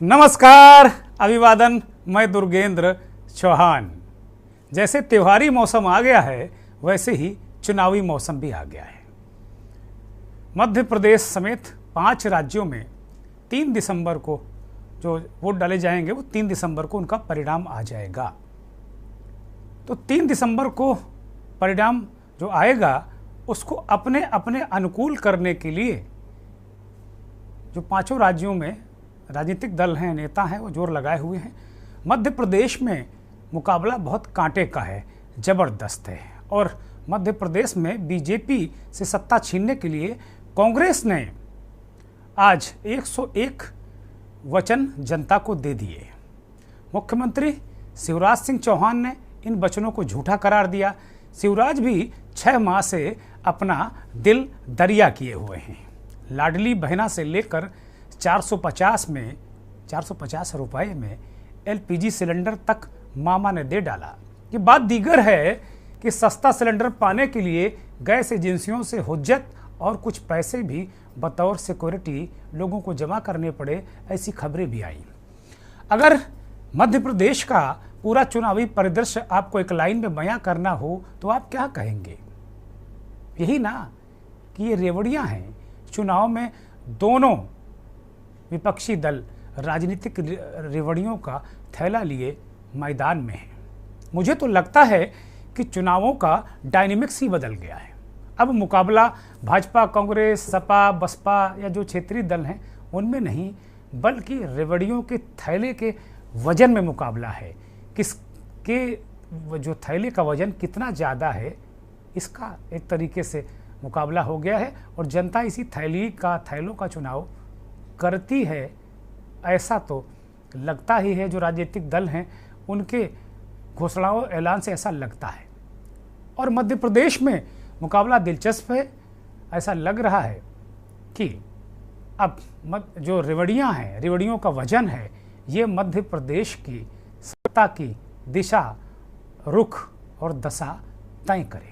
नमस्कार, अभिवादन। मैं दुर्गेंद्र चौहान। जैसे त्योहारी मौसम आ गया है, वैसे ही चुनावी मौसम भी आ गया है। मध्य प्रदेश समेत 5 राज्यों में 3 दिसंबर को जो वोट डाले जाएंगे, वो 3 दिसंबर को उनका परिणाम आ जाएगा। तो 3 दिसंबर को परिणाम जो आएगा, उसको अपने अपने अनुकूल करने के लिए जो 5 राज्यों में राजनीतिक दल हैं, नेता हैं, वो जोर लगाए हुए हैं। मध्य प्रदेश में मुकाबला बहुत कांटे का है, ज़बरदस्त है। और मध्य प्रदेश में बीजेपी से सत्ता छीनने के लिए कांग्रेस ने आज 101 वचन जनता को दे दिए। मुख्यमंत्री शिवराज सिंह चौहान ने इन वचनों को झूठा करार दिया। शिवराज भी 6 माह से अपना दिल दरिया किए हुए हैं। लाडली बहना से लेकर 450 रुपए में एलपीजी सिलेंडर तक मामा ने दे डाला। ये बात दीगर है कि सस्ता सिलेंडर पाने के लिए गैस एजेंसियों से हुज्जत और कुछ पैसे भी बतौर सिक्योरिटी लोगों को जमा करने पड़े, ऐसी खबरें भी आई। अगर मध्य प्रदेश का पूरा चुनावी परिदृश्य आपको एक लाइन में बयां करना हो तो आप क्या कहेंगे? यही ना कि ये रेवड़ियां हैं। चुनाव में दोनों विपक्षी दल राजनीतिक रेवड़ियों का थैला लिए मैदान में है। मुझे तो लगता है कि चुनावों का डायनेमिक्स ही बदल गया है। अब मुकाबला भाजपा, कांग्रेस, सपा, बसपा या जो क्षेत्रीय दल हैं उनमें नहीं, बल्कि रेवड़ियों के थैले के वजन में मुकाबला है। किसके जो थैले का वजन कितना ज़्यादा है, इसका एक तरीके से मुकाबला हो गया है। और जनता इसी थैलों का चुनाव करती है, ऐसा तो लगता ही है। जो राजनीतिक दल हैं उनके घोषणाओं ऐलान से ऐसा लगता है। और मध्य प्रदेश में मुकाबला दिलचस्प है। ऐसा लग रहा है कि अब जो रेवड़ियां हैं, रेवड़ियों का वजन है, ये मध्य प्रदेश की सत्ता की दिशा, रुख और दशा तय करेगा।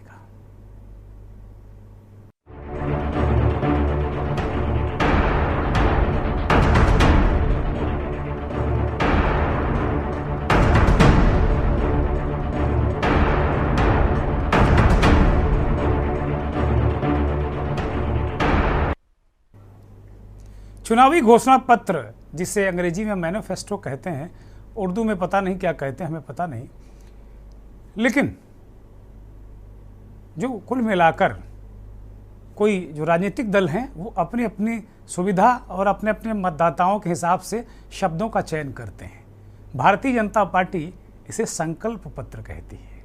चुनावी घोषणा पत्र, जिसे अंग्रेजी में मैनिफेस्टो कहते हैं, उर्दू में पता नहीं क्या कहते हैं, हमें पता नहीं। लेकिन जो कुल मिलाकर कोई जो राजनीतिक दल हैं वो अपनी अपनी सुविधा और अपने अपने मतदाताओं के हिसाब से शब्दों का चयन करते हैं। भारतीय जनता पार्टी इसे संकल्प पत्र कहती है।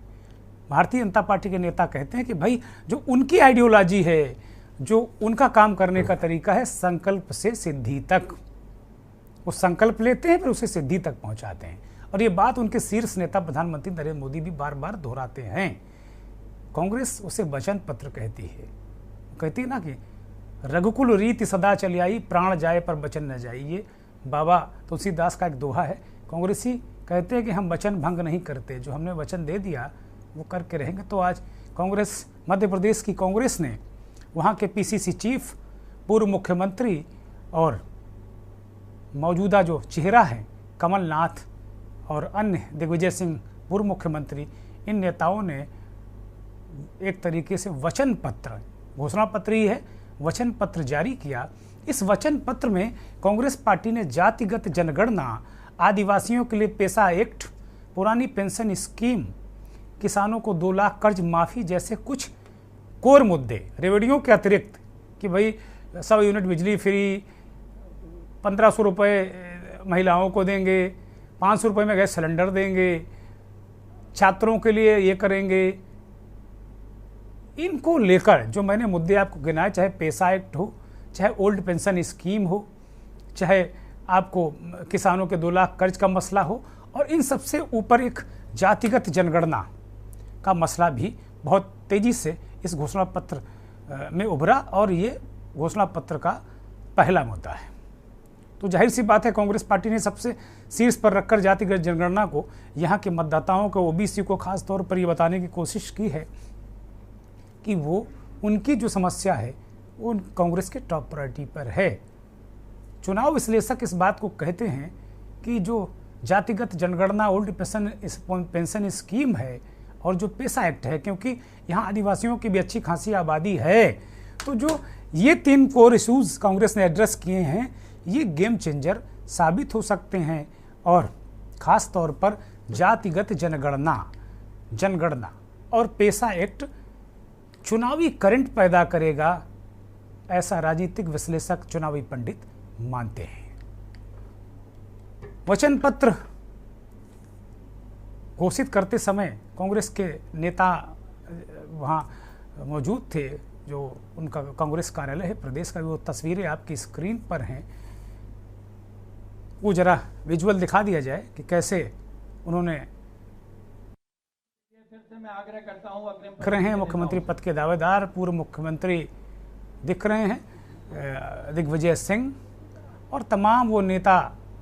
भारतीय जनता पार्टी के नेता कहते हैं कि भाई, जो उनकी आइडियोलॉजी है, जो उनका काम करने का तरीका है, संकल्प से सिद्धि तक, वो संकल्प लेते हैं फिर उसे सिद्धि तक पहुंचाते हैं। और ये बात उनके शीर्ष नेता प्रधानमंत्री नरेंद्र मोदी भी बार बार दोहराते हैं। कांग्रेस उसे वचन पत्र कहती है। कहती है ना कि रघुकुल रीति सदा चली आई, प्राण जाए पर वचन न जाए। ये बाबा तुलसीदास का एक दोहा है। कांग्रेसी कहते हैं कि हम वचन भंग नहीं करते, जो हमने वचन दे दिया वो करके रहेंगे। तो आज कांग्रेस, मध्य प्रदेश की कांग्रेस ने वहाँ के पीसीसी चीफ, पूर्व मुख्यमंत्री और मौजूदा जो चेहरा है कमलनाथ और अन्य दिग्विजय सिंह, पूर्व मुख्यमंत्री, इन नेताओं ने एक तरीके से वचन पत्र, घोषणा पत्र ही है, वचन पत्र जारी किया। इस वचन पत्र में कांग्रेस पार्टी ने जातिगत जनगणना, आदिवासियों के लिए पेशा एक्ट, पुरानी पेंशन स्कीम, किसानों को 2 लाख कर्ज माफ़ी जैसे कुछ कोर मुद्दे, रेवड़ियों के अतिरिक्त, कि भाई 100 यूनिट बिजली फ्री, 1500 रुपये महिलाओं को देंगे, 500 रुपये में गैस सिलेंडर देंगे, छात्रों के लिए ये करेंगे। इनको लेकर जो मैंने मुद्दे आपको गिनाए, चाहे पेशा एक्ट हो, चाहे ओल्ड पेंशन स्कीम हो, चाहे आपको किसानों के 2 लाख कर्ज का मसला हो, और इन सबसे ऊपर एक जातिगत जनगणना का मसला भी बहुत तेज़ी से इस घोषणा पत्र में उभरा, और ये घोषणा पत्र का पहला मुद्दा है। तो जाहिर सी बात है, कांग्रेस पार्टी ने सबसे शीर्ष पर रखकर जातिगत जनगणना को, यहाँ के मतदाताओं को, ओबीसी को खास तौर पर ये बताने की कोशिश की है कि वो उनकी जो समस्या है वो कांग्रेस के टॉप प्रायोरिटी पर है। चुनाव विश्लेषक इस बात को कहते हैं कि जो जातिगत जनगणना ओल्ड पेंशन स्कीम है और जो पेशा एक्ट है, क्योंकि यहाँ आदिवासियों की भी अच्छी खासी आबादी है, तो जो ये 3 कोर इशूज़ कांग्रेस ने एड्रेस किए हैं, ये गेम चेंजर साबित हो सकते हैं। और ख़ास तौर पर जातिगत जनगणना और पेशा एक्ट चुनावी करंट पैदा करेगा, ऐसा राजनीतिक विश्लेषक, चुनावी पंडित मानते हैं। वचन पत्र घोषित करते समय कांग्रेस के नेता वहाँ मौजूद थे, जो उनका कांग्रेस कार्यालय है प्रदेश का, वो तस्वीरें आपकी स्क्रीन पर हैं, वो जरा विजुअल दिखा दिया जाए कि कैसे उन्होंने मैं आग्रह करता हूं दिख रहे हैं मुख्यमंत्री पद के दावेदार पूर्व मुख्यमंत्री दिख रहे हैं दिग्विजय सिंह, और तमाम वो नेता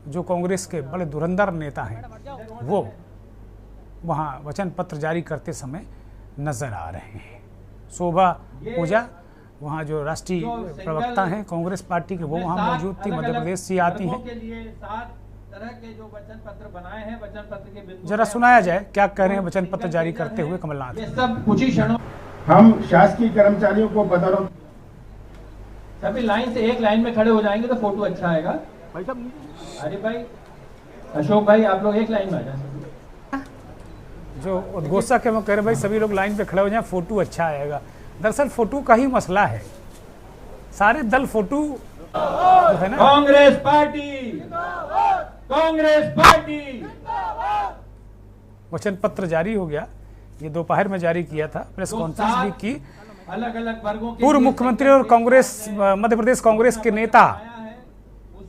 जो कांग्रेस के बड़े धुरंधर नेता हैं, वो वहाँ वचन पत्र जारी करते समय नजर आ रहे हैं। शोभा पूजा वहाँ जो राष्ट्रीय प्रवक्ता हैं कांग्रेस पार्टी के, वो वहाँ मौजूद थी, मध्य प्रदेश से आती हैं। तरह के जो वचन पत्र बनाए हैं, वचन पत्र के बिंदु जरा सुनाया जाए क्या कह रहे हैं वचन पत्र जारी करते हुए कमलनाथ। ये सब कुछ ही क्षणों हम शासकीय कर्मचारियों को बदौलत सभी लाइन से एक लाइन में खड़े हो जाएंगे तो फोटो अच्छा आएगा। अरे भाई अशोक भाई, आप लोग एक लाइन में आ जाए। जो उद्घोषक है वो कह रहे भाई सभी लोग लाइन पे खड़े हो जाए, फोटो अच्छा आएगा। दरअसल फोटो का ही मसला है, सारे दल फोटो है ना। Congress party, Congress party. वचन पत्र जारी हो गया, ये दोपहर में जारी किया था, प्रेस कॉन्फ्रेंस भी की। अलग अलग वर्गों के पूर्व मुख्यमंत्री और कांग्रेस मध्य प्रदेश कांग्रेस के नेता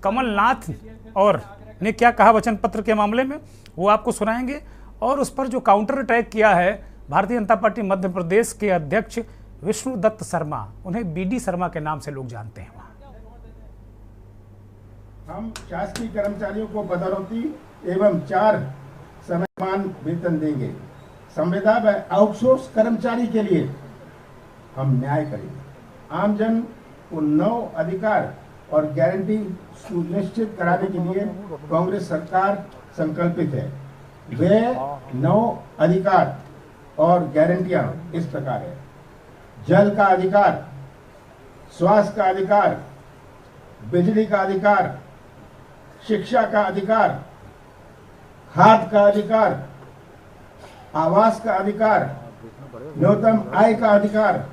कमलनाथ और ने क्या कहा वचन पत्र के मामले में, वो आपको सुनाएंगे। और उस पर जो काउंटर अटैक किया है भारतीय जनता पार्टी मध्य प्रदेश के अध्यक्ष विष्णु दत्त शर्मा, उन्हें बीडी शर्मा के नाम से लोग जानते हैं। हम शासकीय कर्मचारियों को बदौलती एवं 4 समान वेतन देंगे। संविदा व आउटसोर्स कर्मचारी के लिए हम न्याय करेंगे। आमजन को 9 अधिकार और गारंटी सुनिश्चित कराने के लिए कांग्रेस सरकार संकल्पित है। वे 9 अधिकार और गारंटियां इस प्रकार है: जल का अधिकार, स्वास्थ्य का अधिकार, बिजली का अधिकार, शिक्षा का अधिकार, खाद का अधिकार, आवास का अधिकार, न्यूनतम आय का अधिकार,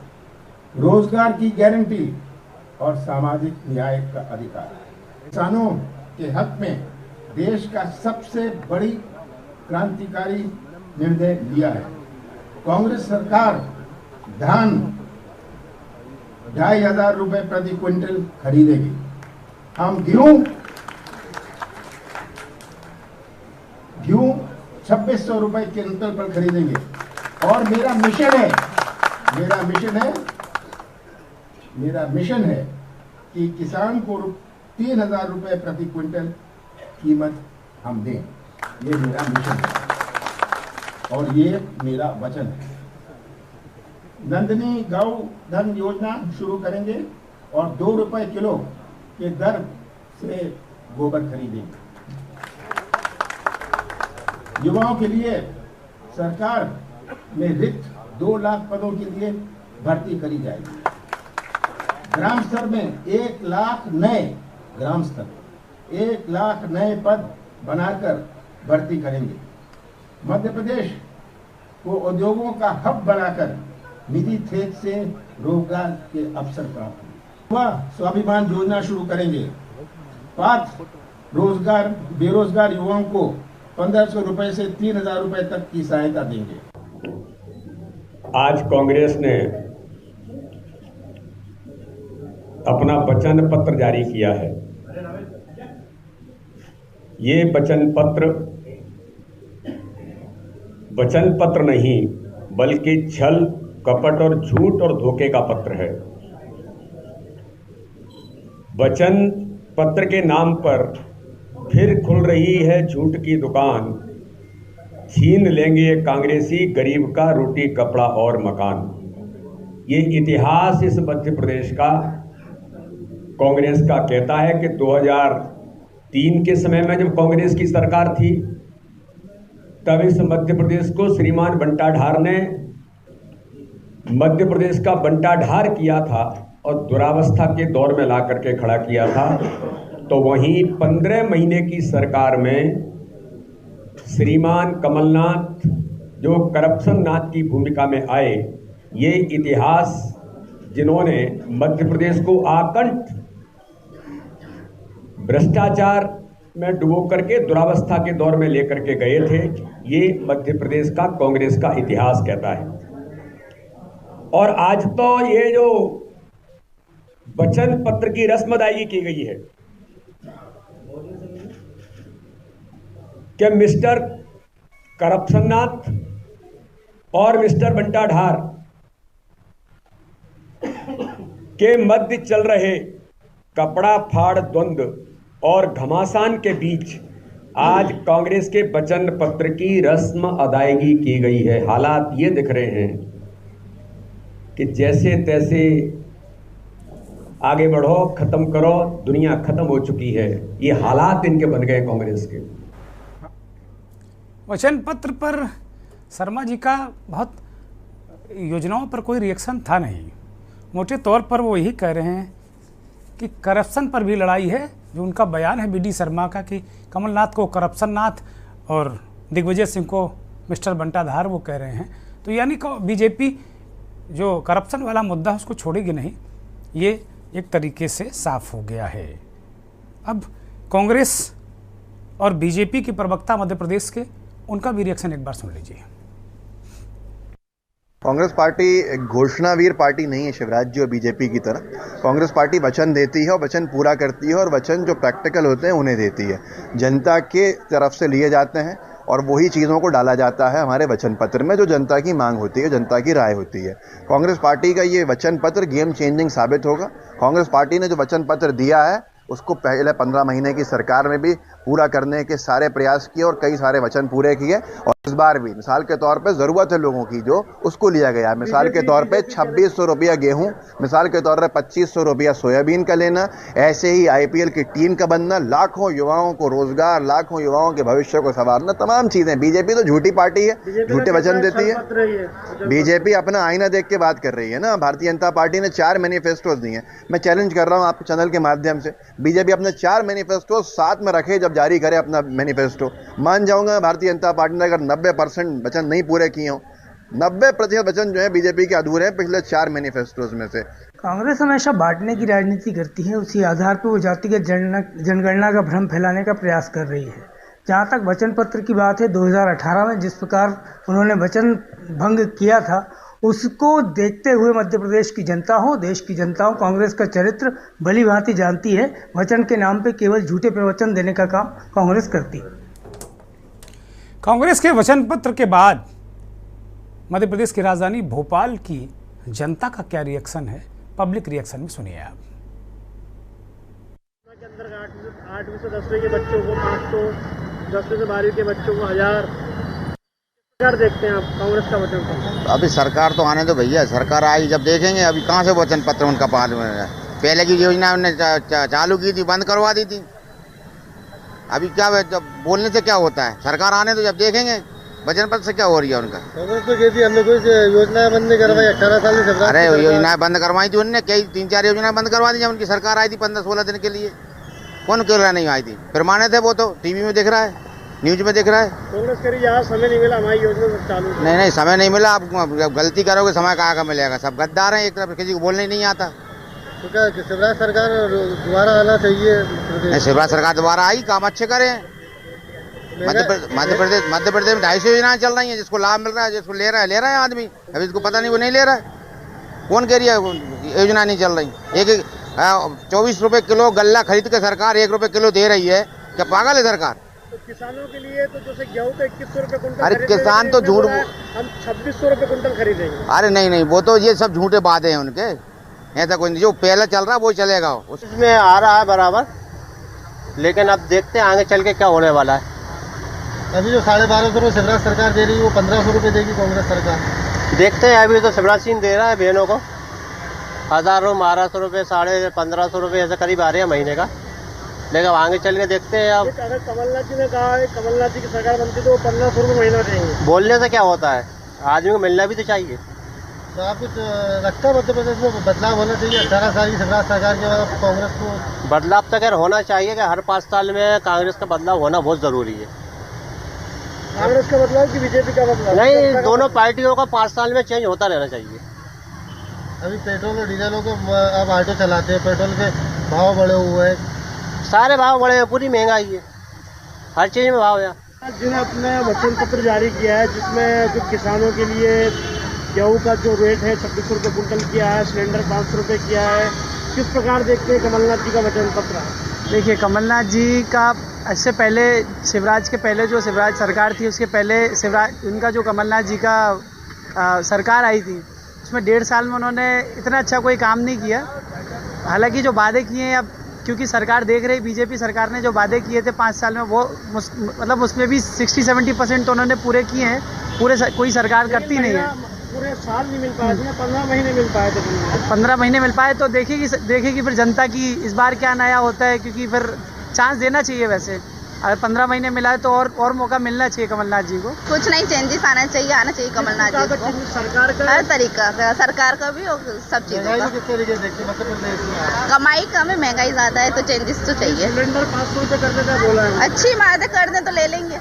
रोजगार की गारंटी और सामाजिक न्याय का अधिकार। किसानों के हक में देश का सबसे बड़ी क्रांतिकारी निर्णय लिया है। कांग्रेस सरकार धान 2,500 रुपए प्रति क्विंटल खरीदेगी। हम गेहूं 2,600 रुपए क्विंटल पर खरीदेंगे। और मेरा मिशन है कि किसान को 3,000 रुपए प्रति क्विंटल कीमत हम दें। ये मेरा मिशन है और ये मेरा वचन है। नंदनी गौ धन योजना शुरू करेंगे और 2 रुपए किलो के दर से गोबर खरीदेंगे। युवाओं के लिए सरकार में रिक्त 2 लाख पदों के लिए भर्ती करी जाएगी। ग्राम स्तर में 1 लाख नए पद बनाकर भर्ती करेंगे। मध्य प्रदेश को उद्योगों का हब बनाकर निधि खेत से रोजगार के अवसर प्राप्त हुआ। स्वाभिमान योजना शुरू करेंगे। पात्र बेरोजगार युवाओं को 1,500 रुपए से 3,000 रुपए तक की सहायता देंगे। आज कांग्रेस ने अपना वचन पत्र जारी किया है। ये वचन पत्र नहीं बल्कि छल, कपट और झूठ और धोखे का पत्र है। वचन पत्र के नाम पर फिर खुल रही है झूठ की दुकान। छीन लेंगे कांग्रेसी गरीब का रोटी, कपड़ा और मकान। ये इतिहास इस मध्य प्रदेश का कांग्रेस का कहता है कि 3 के समय में जब कांग्रेस की सरकार थी, तब इस मध्य प्रदेश को श्रीमान बंटाढार ने मध्य प्रदेश का बंटाढार किया था और दुरावस्था के दौर में ला करके खड़ा किया था। तो वहीं 15 महीने की सरकार में श्रीमान कमलनाथ जो करप्शन नाथ की भूमिका में आए, ये इतिहास जिन्होंने मध्य प्रदेश को आकंठ भ्रष्टाचार में डुबो करके दुरावस्था के दौर में लेकर के गए थे, ये मध्य प्रदेश का कांग्रेस का इतिहास कहता है। और आज तो ये जो वचन पत्र की रस्म अदायगी की गई है कि मिस्टर करप्शननाथ और मिस्टर बंटाढार के मध्य चल रहे कपड़ा फाड़ द्वंद्व और घमासान के बीच आज कांग्रेस के वचन पत्र की रस्म अदायगी की गई है। हालात ये दिख रहे हैं कि जैसे तैसे आगे बढ़ो, खत्म करो, दुनिया खत्म हो चुकी है, ये हालात इनके बन गए कांग्रेस के। वचन पत्र पर शर्मा जी का बहुत योजनाओं पर कोई रिएक्शन था नहीं। मोटे तौर पर वो यही कह रहे हैं कि करप्शन पर भी लड़ाई है। जो उनका बयान है बीडी शर्मा का कि कमलनाथ को करप्शन नाथ और दिग्विजय सिंह को मिस्टर बंटाधार, वो कह रहे हैं। तो यानी बीजेपी जो करप्शन वाला मुद्दा है उसको छोड़ेगी नहीं, ये एक तरीके से साफ हो गया है। अब कांग्रेस और बीजेपी की प्रवक्ता मध्य प्रदेश के, उनका भी रिएक्शन एक बार सुन लीजिए। कांग्रेस पार्टी एक घोषणावीर पार्टी नहीं है शिवराज जी और बीजेपी की तरह। कांग्रेस पार्टी वचन देती है और वचन पूरा करती है, और वचन जो प्रैक्टिकल होते हैं उन्हें देती है, जनता के तरफ से लिए जाते हैं और वही चीज़ों को डाला जाता है हमारे वचन पत्र में जो जनता की मांग होती है, जनता की राय होती है। कांग्रेस पार्टी का ये वचन पत्र गेम चेंजिंग साबित होगा। कांग्रेस पार्टी ने जो वचन पत्र दिया है उसको पहले 15 महीने की सरकार में भी पूरा करने के सारे प्रयास किए और कई सारे वचन पूरे किए, और इस बार भी मिसाल के तौर पे ज़रूरत है लोगों की जो उसको लिया गया है। मिसाल के तौर पे 2600 रुपया गेहूँ, मिसाल के तौर पे 2500 रुपया सोयाबीन का लेना, ऐसे ही IPL की टीम का बनना, लाखों युवाओं को रोजगार, लाखों युवाओं के भविष्य को संवारना, तमाम चीज़ें। बीजेपी तो झूठी पार्टी है, झूठे वचन देती है। बीजेपी अपना आईना देख के बात कर रही है ना। भारतीय जनता पार्टी ने 4 मैनिफेस्टोज दिए हैं। मैं चैलेंज कर रहा हूँ आपके चैनल के माध्यम से, बीजेपी अपने 4 मैनिफेस्टो साथ में रखे, जब जारी करे अपना मैनिफेस्टो। मान जाऊंगा भारतीय जनता पार्टी ने अगर 90% वचन नहीं पूरे किए हों, 90% वचन जो है बीजेपी के अधूरे हैं पिछले 4 मैनिफेस्टोज में से। कांग्रेस हमेशा बांटने की राजनीति करती है, उसी आधार पर वो जातिगत जनगणना का भ्रम फैलाने का प्रयास कर रही है। जहाँ तक वचन पत्र की बात है, 2018 में जिस प्रकार उन्होंने वचन भंग किया था, उसको देखते हुए मध्य प्रदेश की जनता हो, देश की जनता हो, कांग्रेस का चरित्र भली भांति जानती है। वचन के नाम पे केवल झूठे प्रवचन देने का काम कांग्रेस करती है। कांग्रेस के वचन पत्र के बाद मध्य प्रदेश की राजधानी भोपाल की जनता का क्या रिएक्शन है, पब्लिक रिएक्शन में सुनिए आप। के अंदर 8वीं से 10वीं के बच्चों को 500, 10वीं से 12वीं के बच्चों को 1000 देखते हैं आप कांग्रेस का वचन पत्र? अभी सरकार तो आने दो भैया, सरकार आई जब देखेंगे। अभी कहाँ से वचन पत्र उनका पास में है? पहले की योजना उन्होंने चालू की थी, बंद करवा दी थी। अभी क्या जब बोलने से क्या होता है? सरकार आने दो, जब देखेंगे वचन पत्र से क्या हो रही है उनका। कांग्रेस तो कहती है हमने कोई योजनाएं बंद नहीं करवाई 18 साल से। अरे योजनाएं बंद करवाई थी उन्होंने, कई 3-4 योजनाएं बंद करवा दी जब उनकी सरकार आई थी 15-16 दिन के लिए। कौन कह रहा नहीं आई थी? फिर माने थे वो तो टीवी में दिख रहा है, न्यूज में दिख रहा है। कांग्रेस कह रही है समय नहीं मिला, हमारी योजना चालू नहीं समय नहीं मिला। आप गलती करोगे समय कहाँ का मिलेगा? सब गद्दार हैं, एक तरफ किसी को बोलने नहीं आता। तो क्या शिवराज सरकार दोबारा आना चाहिए? शिवराज सरकार दोबारा आई, काम अच्छे करे। मध्य प्रदेश में 250 योजनाएं चल रही हैं, जिसको लाभ मिल रहा है, जिसको ले रहा है आदमी। अभी इसको पता नहीं वो नहीं ले रहा है। कौन कह रही है योजना नहीं चल रही? 24 रुपए किलो गल्ला खरीद के सरकार 1 रुपए किलो दे रही है। क्या पागल है सरकार? तो किसानों के लिए तो जैसे गेहूँ तो 2100 रुपए कुंटल, अरे किसान तो झूठ, हम 2600 रुपए कुंटल खरीदेंगे। अरे नहीं, वो तो ये सब झूठे बातें हैं उनके। ऐसा कोई नहीं, जो पहले चल रहा है वो चलेगा। उसमें आ रहा है बराबर, लेकिन अब देखते हैं आगे चल के क्या होने वाला है। अभी जो 1250 रुपये शिवराज सरकार दे रही है वो 1500 रुपये देगी कांग्रेस सरकार। देखते हैं, अभी तो शिवराज सिंह दे रहा है बहनों को 1000 1200 रुपये, 1550 रुपये ऐसे करीब आ रहे हैं महीने का। लेकिन अब आगे चल के देखते हैं। अब अगर कमलनाथ जी ने कहा है, कमलनाथ जी की सरकार बनती तो 1500 रुपये महीना देंगे, बोलने से क्या होता है, आदमी को मिलना भी तो चाहिए। तो आप कुछ लगता है मध्य प्रदेश में बदलाव होना चाहिए? 18 साल की शिवराज सरकार के बाद कांग्रेस को बदलाव तो खैर होना चाहिए कि हर 5 साल में कांग्रेस का बदलाव होना बहुत जरूरी है। कांग्रेस का बदलाव कि बीजेपी का बदलाव? नहीं, दोनों पार्टियों का 5 साल में चेंज होता रहना चाहिए। अभी पेट्रोल और डीजलों को अब ऑटो चलाते हैं, पेट्रोल के भाव बढ़े हुए हैं, सारे भाव बढ़े हैं, पूरी महंगाई है, हर चीज में भाव है। जिन्हें अपने वचन पत्र जारी किया है जिसमें जो किसानों के लिए गेहूँ का जो रेट है 2600 रुपये कुंटल किया है, सिलेंडर 500 रुपये किया है, किस प्रकार देखते हैं कमलनाथ जी का वचन पत्र? देखिए, कमलनाथ जी का इससे पहले शिवराज के पहले जो शिवराज सरकार थी उसके पहले शिवराज उनका जो कमलनाथ जी का सरकार आई थी उसमें 1.5 साल में उन्होंने इतना अच्छा कोई काम नहीं किया। हालांकि जो वादे किए हैं, अब क्योंकि सरकार देख रही, बीजेपी सरकार ने जो वादे किए थे 5 साल में वो मतलब उसमें भी 60-70% तो उन्होंने पूरे किए हैं। कोई सरकार करती नहीं है। पूरे साल नहीं मिल पाए थे, 15 महीने मिल पाए थे। 15 महीने मिल पाए तो देखेगी फिर जनता की इस बार क्या नया होता है, क्योंकि फिर चांस देना चाहिए। वैसे अगर 15 महीने मिला है तो और मौका मिलना चाहिए कमलनाथ जी को। कुछ नहीं, चेंजेस आना चाहिए कमलनाथ जी को, सरकार का हर तरीका का, सरकार का भी और सब चीज़ों का। किस तरीके से देखते हैं? कमाई कम है, महंगाई ज़्यादा है, तो चेंजेस तो चाहिए। सिलेंडर 500 रुपये करने का बोला है। अच्छी बात है, कर दें तो ले लेंगे।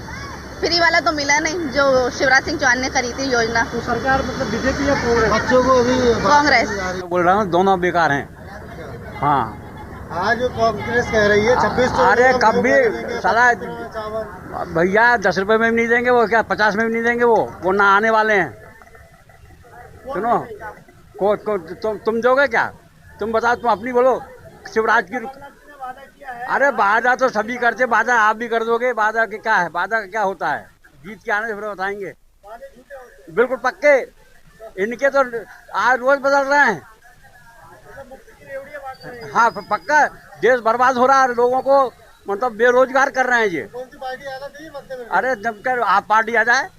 फ्री वाला तो मिला नहीं जो शिवराज सिंह चौहान ने करी थी योजना। तो सरकार मतलब बीजेपी या कांग्रेस? बच्चों को अभी कांग्रेस बोल रहा हूँ, दोनों बेकार हैं। हाँ, आज कांग्रेस कह रही है 2600। अरे कब भी साला भैया 10 रुपए में भी नहीं देंगे वो, क्या 50 में भी नहीं देंगे वो ना आने वाले हैं। सुनो तुम दोगे क्या? तुम बताओ, तुम अपनी बोलो। शिवराज की अरे वादा तो सभी करते, वादा आप भी कर दोगे। वादा के क्या है, वादा क्या होता है? जीत के आने से फिर बताएंगे। बिल्कुल पक्के, इनके तो आज रोज बदल रहे हैं। हाँ पक्का, देश बर्बाद हो रहा है, लोगों को मतलब बेरोजगार कर रहे हैं ये। कौन सी पार्टी आना चाहिए? अरे जब कर आप पार्टी आ जाए।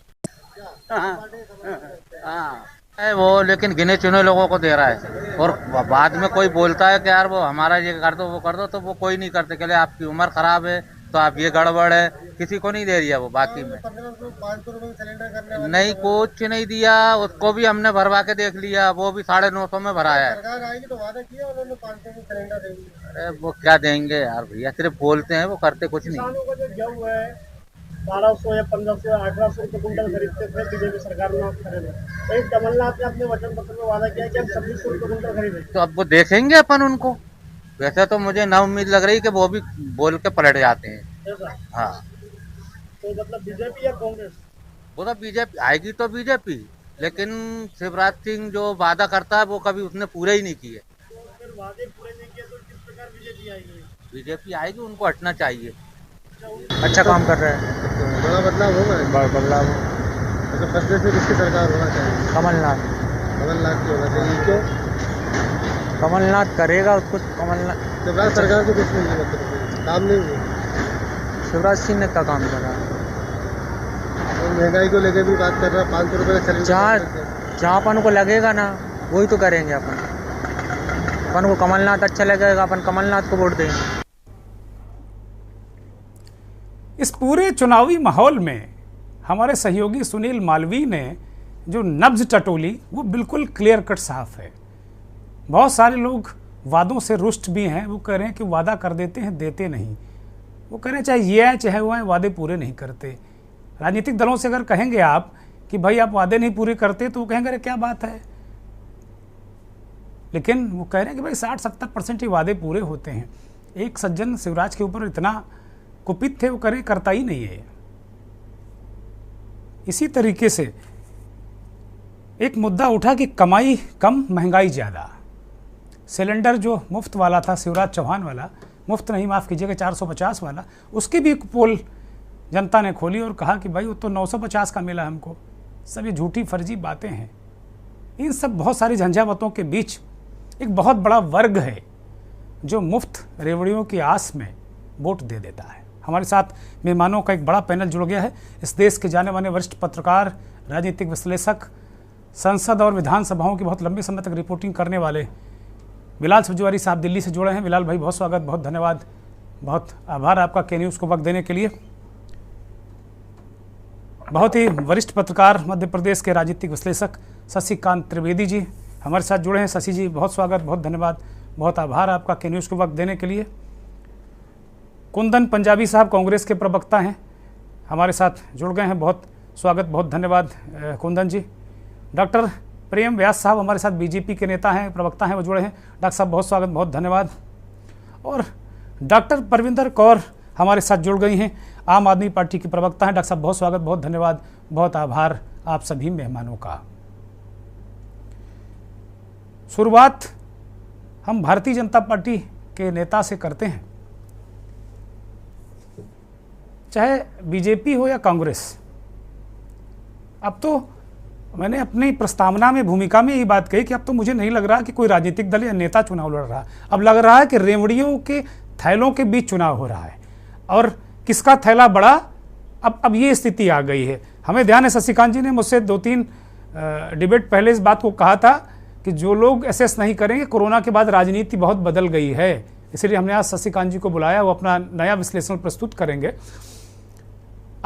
हाँ वो लेकिन गिने चुने लोगों को दे रहा है, और बाद में कोई बोलता है कि यार वो हमारा ये कर दो वो कर दो, तो वो कोई नहीं करते। के लिए आपकी उम्र खराब है तो आप ये गड़बड़ है, किसी को नहीं दे रही है वो। बाकी में 500 रुपये सिलेंडर करने नहीं, कुछ नहीं दिया। उसको भी हमने भरवा के देख लिया, वो भी 950 में भराया है। सरकार आएगी तो वादा किया उन्होंने 500 में सिलेंडर देंगे। अरे वो क्या देंगे यार भैया, सिर्फ बोलते हैं, वो करते कुछ नहीं। किसानों का जो गेहूँ है 1200 या 1500 या 1800 रुपये कुंटल खरीदते थे बीजेपी सरकार में, खरीदे। कमलनाथ ने अपने वचन पत्र में वादा किया कि हम 2600 रुपये कुंटल खरीदें। तो अब वो देखेंगे अपन उनको। वैसे तो मुझे ना उम्मीद लग रही कि वो भी बोल के पलट जाते हैं। हाँ, तो मतलब बीजेपी या कांग्रेस? वो तो बीजेपी आएगी, तो बीजेपी। लेकिन शिवराज सिंह जो वादा करता है वो कभी उसने पूरे ही नहीं किए। तो अगर वादे पूरे नहीं किए तो किस प्रकार बीजेपी आएगी? बीजेपी आएगी, उनको हटना चाहिए। अच्छा काम कर रहे हैं, बड़ा बदलाव होगा। बदलाव अच्छा, फैसले से किसकी सरकार होना चाहिए? कमलनाथ की होना चाहिए। क्यों? कमलनाथ करेगा उसको। कमलनाथ शिवराज सरकार से कुछ नहीं मतलब काम नहीं हुआ। शिवराज सिंह ने क्या काम करा? महंगाई को लेकर भी बात कर रहा है, 500 रुपये का जहाँ अपन को लगेगा ना वही तो करेंगे। अपन को कमलनाथ अच्छा लगेगा, अपन कमलनाथ को वोट देंगे। इस पूरे चुनावी माहौल में हमारे सहयोगी सुनील मालवीय ने जो नब्ज टटोली वो बिल्कुल क्लियर कट साफ है। बहुत सारे लोग वादों से रुष्ट भी हैं। वो कह रहे हैं कि वादा कर देते हैं, देते नहीं। वो कह रहे हैं चाहे ये है चाहे वो है, वादे पूरे नहीं करते। राजनीतिक दलों से अगर कहेंगे आप कि भाई आप वादे नहीं पूरे करते, तो वो कहेंगे अरे क्या बात है। लेकिन वो कह रहे हैं कि भाई 60-70% ही वादे पूरे होते हैं। एक सज्जन शिवराज के ऊपर इतना कुपित थे, वो कह रहे करता ही नहीं है। इसी तरीके से एक मुद्दा उठा कि कमाई कम महंगाई ज़्यादा। सिलेंडर जो मुफ्त वाला था, शिवराज चौहान वाला, मुफ्त नहीं माफ़ कीजिएगा 450 वाला, उसकी भी एक पोल जनता ने खोली और कहा कि भाई वो तो 950 का मिला हमको। सब ये झूठी फर्जी बातें हैं। इन सब बहुत सारी झंझावतों के बीच एक बहुत बड़ा वर्ग है जो मुफ्त रेवड़ियों की आस में वोट दे देता है। हमारे साथ मेहमानों का एक बड़ा पैनल जुड़ गया है। इस देश के जाने माने वरिष्ठ पत्रकार, राजनीतिक विश्लेषक, संसद और विधानसभाओं की बहुत लंबे समय तक रिपोर्टिंग करने वाले बिलाल सब्जीवारी साहब दिल्ली से जुड़े हैं। बिलाल भाई बहुत स्वागत, बहुत धन्यवाद। बहुत आभार आपका के न्यूज़ को वक्त देने के लिए। बहुत ही वरिष्ठ पत्रकार, मध्य प्रदेश के राजनीतिक विश्लेषक शशिकांत त्रिवेदी जी हमारे साथ जुड़े हैं। शशि जी, बहुत स्वागत, बहुत धन्यवाद, बहुत आभार आपका के न्यूज़ को वक्त देने के लिए। कुंदन पंजाबी साहब कांग्रेस के प्रवक्ता हैं, हमारे साथ जुड़ गए हैं, बहुत स्वागत, बहुत धन्यवाद कुंदन जी। डॉक्टर प्रेम व्यास साहब हमारे साथ बीजेपी के नेता हैं, प्रवक्ता हैं, वो जुड़े हैं। डॉक्टर साहब बहुत स्वागत, बहुत धन्यवाद। और डॉक्टर परविंदर कौर हमारे साथ जुड़ गई हैं, आम आदमी पार्टी की प्रवक्ता हैं। डॉक्टर साहब बहुत स्वागत, बहुत धन्यवाद, बहुत आभार आप सभी मेहमानों का। शुरुआत हम भारतीय जनता पार्टी के नेता से करते हैं। चाहे बीजेपी हो या कांग्रेस, अब तो मैंने अपनी प्रस्तावना में, भूमिका में यही बात कही कि अब तो मुझे नहीं लग रहा कि कोई राजनीतिक दल या नेता चुनाव लड़ रहा। अब लग रहा है कि रेवड़ियों के थैलों के बीच चुनाव हो रहा है और किसका थैला बड़ा, अब ये स्थिति आ गई है। हमें ध्यान है, शशिकांत जी ने मुझसे 2-3 डिबेट पहले इस बात को कहा था कि जो लोग एसेस नहीं करेंगे, कोरोना के बाद राजनीति बहुत बदल गई है, इसलिए हमने आज शशिकांत जी को बुलाया, वो अपना नया विश्लेषण प्रस्तुत करेंगे।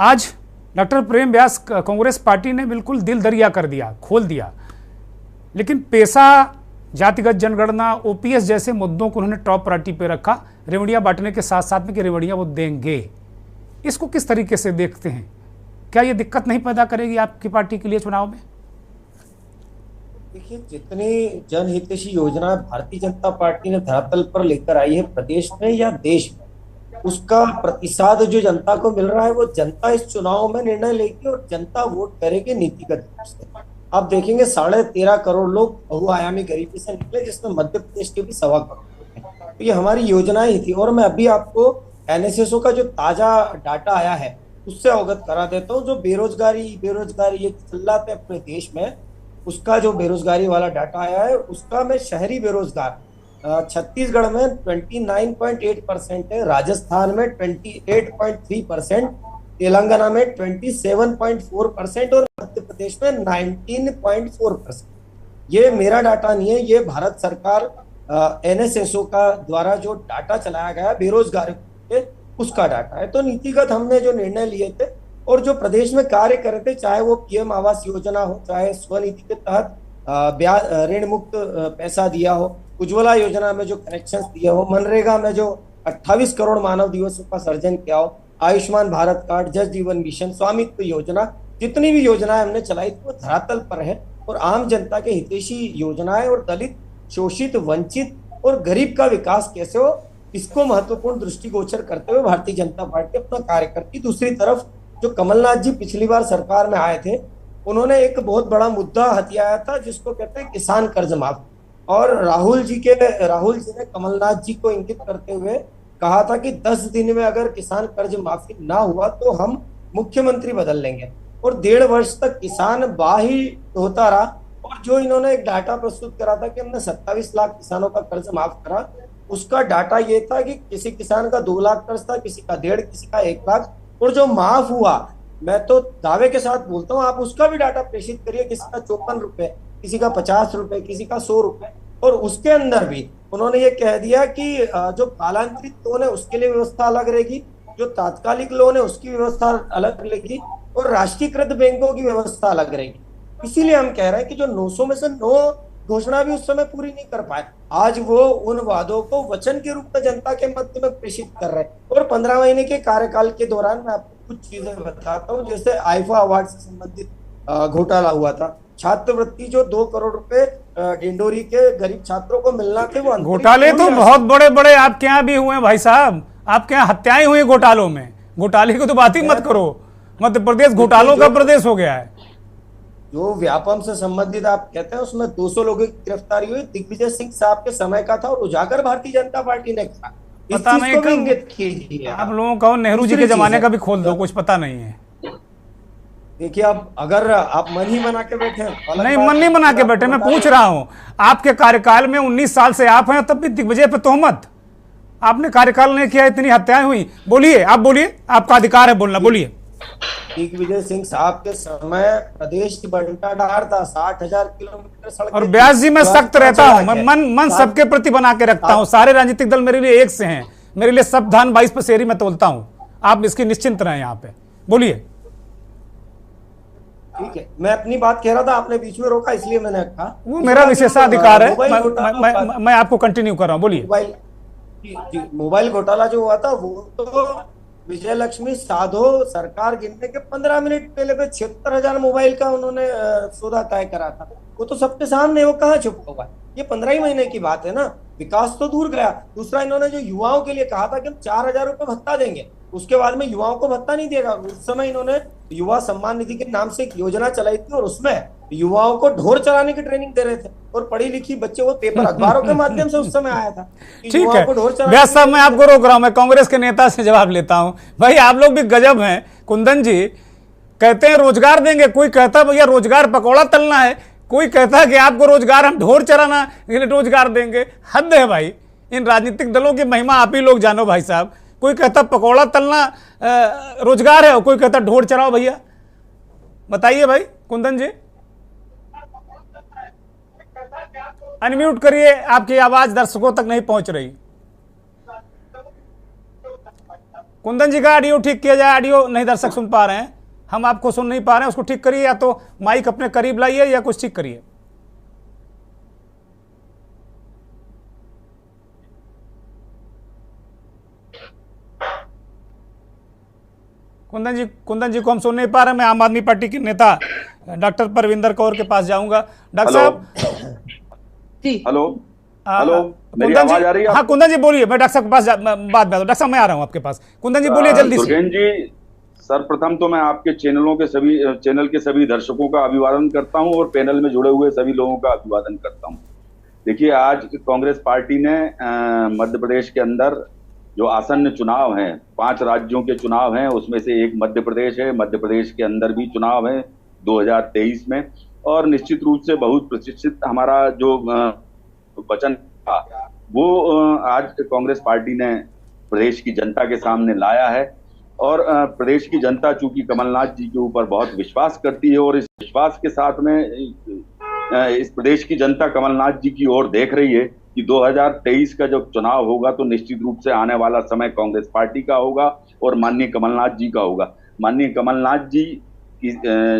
आज डॉक्टर प्रेम व्यास, कांग्रेस पार्टी ने बिल्कुल दिल दरिया कर दिया, खोल दिया, लेकिन पेशा, जातिगत जनगणना, ओपीएस जैसे मुद्दों को उन्होंने टॉप प्रायोरिटी पे रखा, रेवड़ियाँ बांटने के साथ साथ में कि रेवड़ियाँ वो देंगे। इसको किस तरीके से देखते हैं? क्या ये दिक्कत नहीं पैदा करेगी आपकी पार्टी के लिए चुनाव में? देखिए, जितनी जनहितैषी योजना भारतीय जनता पार्टी ने धरातल पर लेकर आई है प्रदेश में या देश में, उसका प्रतिसाद जो जनता को मिल रहा है, वो जनता इस चुनाव में निर्णय लेगी और जनता वोट करेगी नीतिगत रूप से। आप देखेंगे 13.5 करोड़ लोग बहुआयामी गरीबी से निकले, जिसमें मध्य प्रदेश के भी 1.25 करोड़ हैं। तो ये हमारी योजनाएं ही थी। और मैं अभी आपको एनएसएसओ का जो ताजा डाटा आया है उससे अवगत करा देता हूँ। जो बेरोजगारी ये चिल्लाते हैं अपने देश में, उसका जो बेरोजगारी वाला डाटा आया है, उसका में शहरी बेरोजगार छत्तीसगढ़ में 29.8% है, राजस्थान में 28.3%, तेलंगाना में 27.4% और मध्य प्रदेश में 19.4%। ये मेरा डाटा नहीं है, ये भारत सरकार एनएसएसओ का द्वारा जो डाटा चलाया गया बेरोजगारी के, उसका डाटा है। तो नीतिगत हमने जो निर्णय लिए थे और जो प्रदेश में कार्य कर रहे थे, चाहे वो पीएम आवास योजना हो, चाहे स्वनिधि के तहत ब्याज ऋण मुक्त पैसा दिया हो, उज्ज्वला योजना में जो कनेक्शंस दिए हो, मनरेगा में जो 28 करोड़ मानव दिवसों का सर्जन किया हो, आयुष्मान भारत कार्ड, जल जीवन मिशन, स्वामित्व योजना, जितनी भी योजनाएं हमने चलाई थी वो धरातल पर है और आम जनता के हितैषी योजनाएं और दलित, शोषित, वंचित और गरीब का विकास कैसे हो, इसको महत्वपूर्ण दृष्टिगोचर करते हुए भारतीय जनता पार्टी अपना कार्य करती। दूसरी तरफ जो कमलनाथ जी पिछली बार सरकार में आए थे, उन्होंने एक बहुत बड़ा मुद्दा हथियाया था जिसको कहते हैं किसान कर्ज माफी, और राहुल जी ने कमलनाथ जी को इंगित करते हुए कहा था कि 10 दिन में अगर किसान कर्ज माफी ना हुआ तो हम मुख्यमंत्री बदल लेंगे। और 1.5 वर्ष तक किसान बाही होता रहा। और जो इन्होंने एक डाटा प्रस्तुत करा था कि हमने 27 लाख किसानों का कर्ज माफ करा, उसका डाटा ये था कि किसी किसान का 2 लाख कर्ज था, किसी का 1.5, किसी का 1 लाख, और जो माफ हुआ, मैं तो दावे के साथ बोलता हूँ, आप उसका भी डाटा प्रेषित करिए, किसी का 54 रुपए, किसी का 50 रुपए, किसी का 100 रुपए। और उसके अंदर भी उन्होंने ये कह दिया कि जो कालांतरित लोन है उसके लिए व्यवस्था अलग रहेगी, जो तात्कालिक लोन है उसकी व्यवस्था अलग रहेगी और राष्ट्रीयकृत बैंकों की व्यवस्था अलग रहेगी। इसीलिए हम कह रहे हैं कि जो 900 में से 9 घोषणा भी उस समय पूरी नहीं कर पाए, आज वो उन वादों को वचन के रूप में जनता के मध्य में प्रेषित कर रहे हैं। और 15 महीने के कार्यकाल के दौरान मैं आपको कुछ चीजें बताता हूँ, जैसे आईफा अवार्ड से संबंधित घोटाला हुआ था, छात्रवृत्ति जो 2 करोड़ रुपए डिंडोरी के गरीब छात्रों को मिलना थे, वो घोटाले तो बहुत बड़े बड़े आपके यहाँ भी हुए भाई साहब, आपके यहाँ हत्याएं हुई घोटालों में। घोटाले की तो बात ही मत करो, मध्य प्रदेश घोटालों का प्रदेश हो गया है। जो व्यापम से संबंधित आप कहते हैं उसमें 200 लोगों की गिरफ्तारी हुई, दिग्विजय सिंह साहब के समय का था और उजागर भारतीय जनता पार्टी ने कहा। पता नहीं कब आप लोगों का नेहरू जी के जमाने का भी खोल दो, कुछ पता नहीं है। देखिए, अब अगर आप मन ही बना के बैठे, नहीं मन नहीं बना के बैठे, मैं पूछ रहा हूं, आपके कार्यकाल में 19 साल से आप हैं, तब भी दिग्विजय पे तोहमत, आपने कार्यकाल नहीं किया, इतनी हत्याएं हुई। बोलिए, आप बोलिए, आपका अधिकार है बोलना, बोलिए। दिग्विजय सिंह साहब के समय प्रदेश की बंटाढार था, 60,000 किलोमीटर सड़क। और व्यास जी मैं सख्त रहता हूँ, मैं मन सबके प्रति बना के रखता हूँ, सारे राजनीतिक दल मेरे लिए एक से हैं, मेरे लिए सब धान 22 पसेरी में तोलता हूं, आप इसकी निश्चिंत रहें। यहाँ पे बोलिए। ठीक है, मैं अपनी बात कह रहा था, आपने बीच में रोका इसलिए मैंने कहा वो मेरा विशेषाधिकार है, मैं आपको कंटिन्यू कर रहा हूं, बोलिए। मोबाइल घोटाला जो हुआ था वो तो विजय लक्ष्मी साधो सरकार गिनने के 15 मिनट पहले 76,000 मोबाइल का उन्होंने सौदा तय करा था। वो तो सबके सामने, वो कहाँ छुपा हुआ है? ये 15 ही महीने की बात है ना। विकास तो दूर गया। दूसरा, इन्होंने जो युवाओं के लिए कहा था कि हम 4,000 रुपए भत्ता देंगे, उसके बाद में युवाओं को भत्ता नहीं देगा। उस समय इन्होंने युवा सम्मान निधि के नाम से एक योजना चलाई थी और उसमें युवाओं को ढोर चलाने की ट्रेनिंग दे रहे थे और पढ़ी लिखी बच्चे, वो पेपर अखबारों के माध्यम से उस समय आया था। ठीक है व्यास साहब, मैं आपको रोक रहा हूं, मैं कांग्रेस के नेता से जवाब लेता हूं। भाई आप लोग भी गजब हैं। कुंदन जी कहते हैं रोजगार देंगे, कोई कहता भैया रोजगार पकौड़ा तलना है, कोई कहता है कि आपको रोजगार हम ढोर चराना रोजगार देंगे। हद है भाई, इन राजनीतिक दलों की महिमा आप ही लोग जानो भाई साहब। कोई कहता पकौड़ा तलना रोजगार है और कोई कहता ढोर चराओ। भैया बताइए भाई कुंदन जी, अनम्यूट करिए, आपकी आवाज दर्शकों तक नहीं पहुंच रही। कुंदन जी का ऑडियो ठीक किया जाए, ऑडियो नहीं दर्शक सुन पा रहे हैं, हम आपको सुन नहीं पा रहे हैं, उसको ठीक करिए, या तो माइक अपने करीब लाइए या कुछ ठीक करिए। कुंदन जी को हम सुन नहीं पा रहे। मैं आम आदमी पार्टी के नेता डॉक्टर परविंदर कौर के पास जाऊंगा। डॉक्टर साहब हेलो हेलो, मेरी कुंदन आवाज आ रही है? हाँ कुंदन जी बोलिए, मैं डॉक्टर साहब के पास बात में डॉक्टर साहब मैं आ रहा हूँ आपके पास। कुंदन जी बोलिए जल्दी से। दुर्गेन जी, सर्वप्रथम तो मैं आपके चैनल के सभी दर्शकों का अभिवादन करता हूं और पैनल में जुड़े हुए सभी लोगों का अभिवादन करता हूं। देखिए, आज कांग्रेस पार्टी ने मध्य प्रदेश के अंदर जो आसन्न चुनाव हैं, 5 राज्यों के चुनाव हैं, उसमें से एक मध्य प्रदेश है। मध्य प्रदेश के अंदर भी चुनाव है 2023 में, और निश्चित रूप से बहुत प्रतिष्ठित हमारा जो वचन था वो आज कांग्रेस पार्टी ने प्रदेश की जनता के सामने लाया है। और प्रदेश की जनता चूंकि कमलनाथ जी के ऊपर बहुत विश्वास करती है और इस विश्वास के साथ में इस प्रदेश की जनता कमलनाथ जी की ओर देख रही है कि 2023 का जब चुनाव होगा तो निश्चित रूप से आने वाला समय कांग्रेस पार्टी का होगा और माननीय कमलनाथ जी का होगा। माननीय कमलनाथ जी की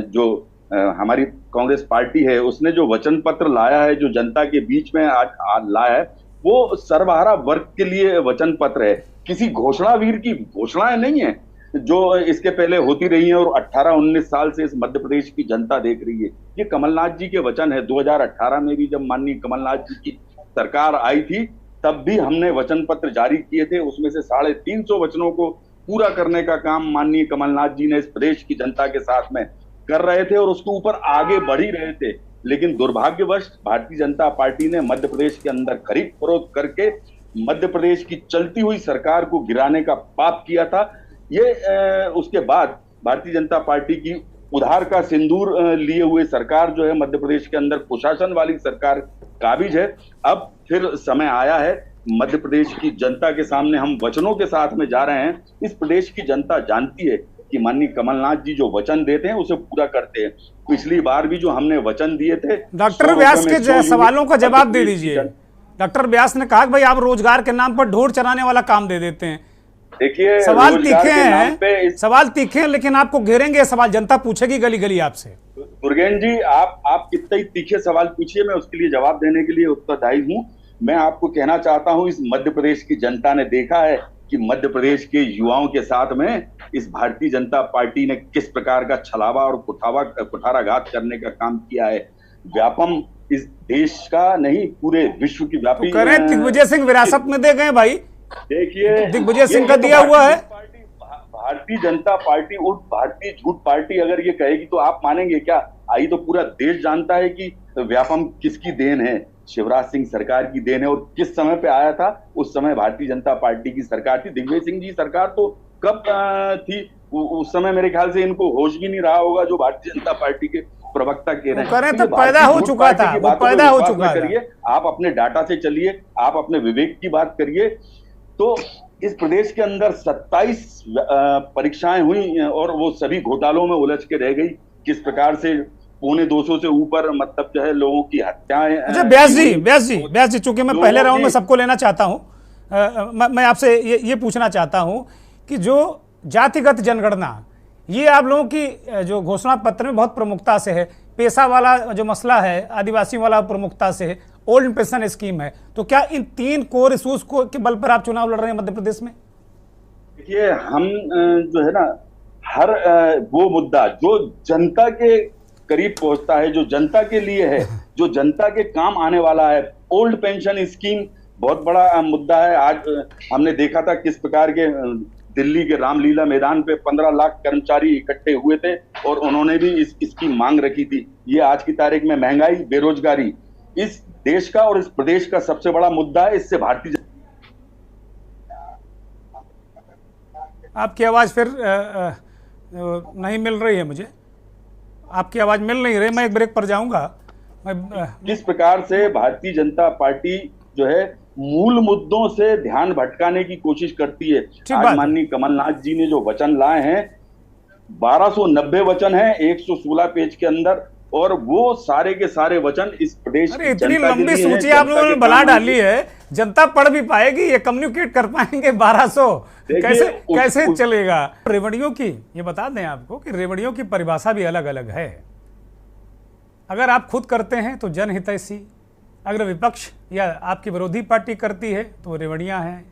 जो हमारी कांग्रेस पार्टी है, उसने जो वचन पत्र लाया है, जो जनता के बीच में आज लाया है, वो सर्वहारा वर्ग के लिए वचन पत्र है। किसी घोषणावीर की घोषणाएं नहीं है जो इसके पहले होती रही हैं और 18-19 साल से इस मध्य प्रदेश की जनता देख रही है। ये कमलनाथ जी के वचन है। 2018 में भी जब माननीय कमलनाथ जी की सरकार आई थी, तब भी हमने वचन पत्र जारी किए थे। उसमें से 350 वचनों को पूरा करने का काम माननीय कमलनाथ जी ने इस प्रदेश की जनता के साथ में कर रहे थे और उसके ऊपर आगे बढ़ ही रहे थे। लेकिन दुर्भाग्यवश भारतीय जनता पार्टी ने मध्य प्रदेश के अंदर खरीद फरोख्त करके मध्य प्रदेश की चलती हुई सरकार को गिराने का पाप किया था। ये उसके बाद भारतीय जनता पार्टी की उधार का सिंदूर लिए हुए सरकार जो है मध्य प्रदेश के अंदर कुशासन वाली सरकार काबिज है। अब फिर समय आया है, मध्य प्रदेश की जनता के सामने हम वचनों के साथ में जा रहे हैं। इस प्रदेश की जनता जानती है कि माननीय कमलनाथ जी जो वचन देते हैं उसे पूरा करते हैं। पिछली बार भी जो हमने वचन दिए थे, डॉक्टर व्यास के सवालों का जवाब दे दीजिए। डॉक्टर व्यास ने कहा कि भाई आप रोजगार के नाम पर ढोर चराने वाला काम दे देते हैं। देखिए, सवाल तीखे हैं, लेकिन आपको घेरेंगे सवाल, जनता पूछेगी गली गली आपसे। दुर्गेन जी, आप कितने ही तीखे सवाल पूछिए, मैं उसके लिए जवाब देने के लिए उत्तरदायी हूँ। मैं आपको कहना चाहता हूँ, इस मध्य प्रदेश की जनता ने देखा है कि मध्य प्रदेश के युवाओं के साथ में इस भारतीय जनता पार्टी ने किस प्रकार का छलावा और कुठाराघात करने का काम किया है। व्यापम इस देश का नहीं, पूरे विश्व की व्यापी दिग्विजय सिंह विरासत में दे गए भाई। देखिए, दिग्विजय सिंह का दिया हुआ है। भारतीय जनता पार्टी और भारतीय झूठ पार्टी अगर ये कहेगी तो आप मानेंगे क्या? आई तो पूरा देश जानता है कि व्यापम किसकी देन है, शिवराज सिंह सरकार की देन है। और किस समय पे आया था? उस समय भारतीय जनता पार्टी की सरकार थी। दिग्विजय सिंह जी सरकार तो कब थी? उस समय मेरे ख्याल से इनको होश भी नहीं रहा होगा जो भारतीय जनता पार्टी के प्रवक्ता कह रहे हैं। तो पैदा हो चुका था, वो पैदा हो चुका करिए, आप अपने डाटा से चलिए, आप अपने विवेक की बात करिए। तो इस प्रदेश के अंदर 27 परीक्षाएं हुई और वो सभी घोटालों में उलझ के रह गई। किस प्रकार से 250 से ऊपर मतलब जो है लोगों की हत्याएं। अच्छा व्यास जी, चूंकि मैं पहले राउंड में सबको लेना चाहता हूं, मैं आपसे ये पूछना चाहता हूँ कि जो जातिगत जनगणना, ये आप लोगों की जो घोषणा पत्र में बहुत प्रमुखता से है, पेशा वाला जो मसला है आदिवासियों वाला प्रमुखता से है, ओल्ड पेंशन स्कीम है, तो क्या इन 3 कोर इशूज को के बल पर आप चुनाव लड़ रहे हैं मध्य प्रदेश में? देखिए, हम जो है ना, हर वो मुद्दा जो जनता के करीब पहुंचता है, जो जनता के लिए है, जो जनता के काम आने वाला है, ओल्ड पेंशन स्कीम बहुत बड़ा मुद्दा है। आज हमने देखा था किस प्रकार के दिल्ली के रामलीला मैदान पे 15 लाख कर्मचारी इकट्ठे हुए थे और उन्होंने भी इसकी मांग रखी थी। ये आज की तारीख में महंगाई, बेरोजगारी इस देश का और इस प्रदेश का सबसे बड़ा मुद्दा है। इससे भारतीय आपकी आवाज फिर नहीं मिल रही है, मुझे आपकी आवाज मिल नहीं रही, मैं एक ब्रेक पर जाऊंगा। किस प्रकार से भारतीय जनता पार्टी जो है मूल मुद्दों से ध्यान भटकाने की कोशिश करती है। आज माननीय कमलनाथ जी ने जो वचन लाए हैं, 1290 वचन हैं 116 पेज के अंदर, और वो सारे के सारे वचन इस प्रदेश की इतनी लंबी सूची आप लोगों ने बना डाली है, जनता पढ़ भी पाएगी, ये कम्युनिकेट कर पाएंगे 1200? कैसे चलेगा? रेवड़ियों की ये बता दें आपको कि रेवड़ियों की परिभाषा भी अलग अलग है। अगर आप खुद करते हैं तो जनहितैषी, अगर विपक्ष या आपकी विरोधी पार्टी करती है तो वो रेवड़ियाँ हैं,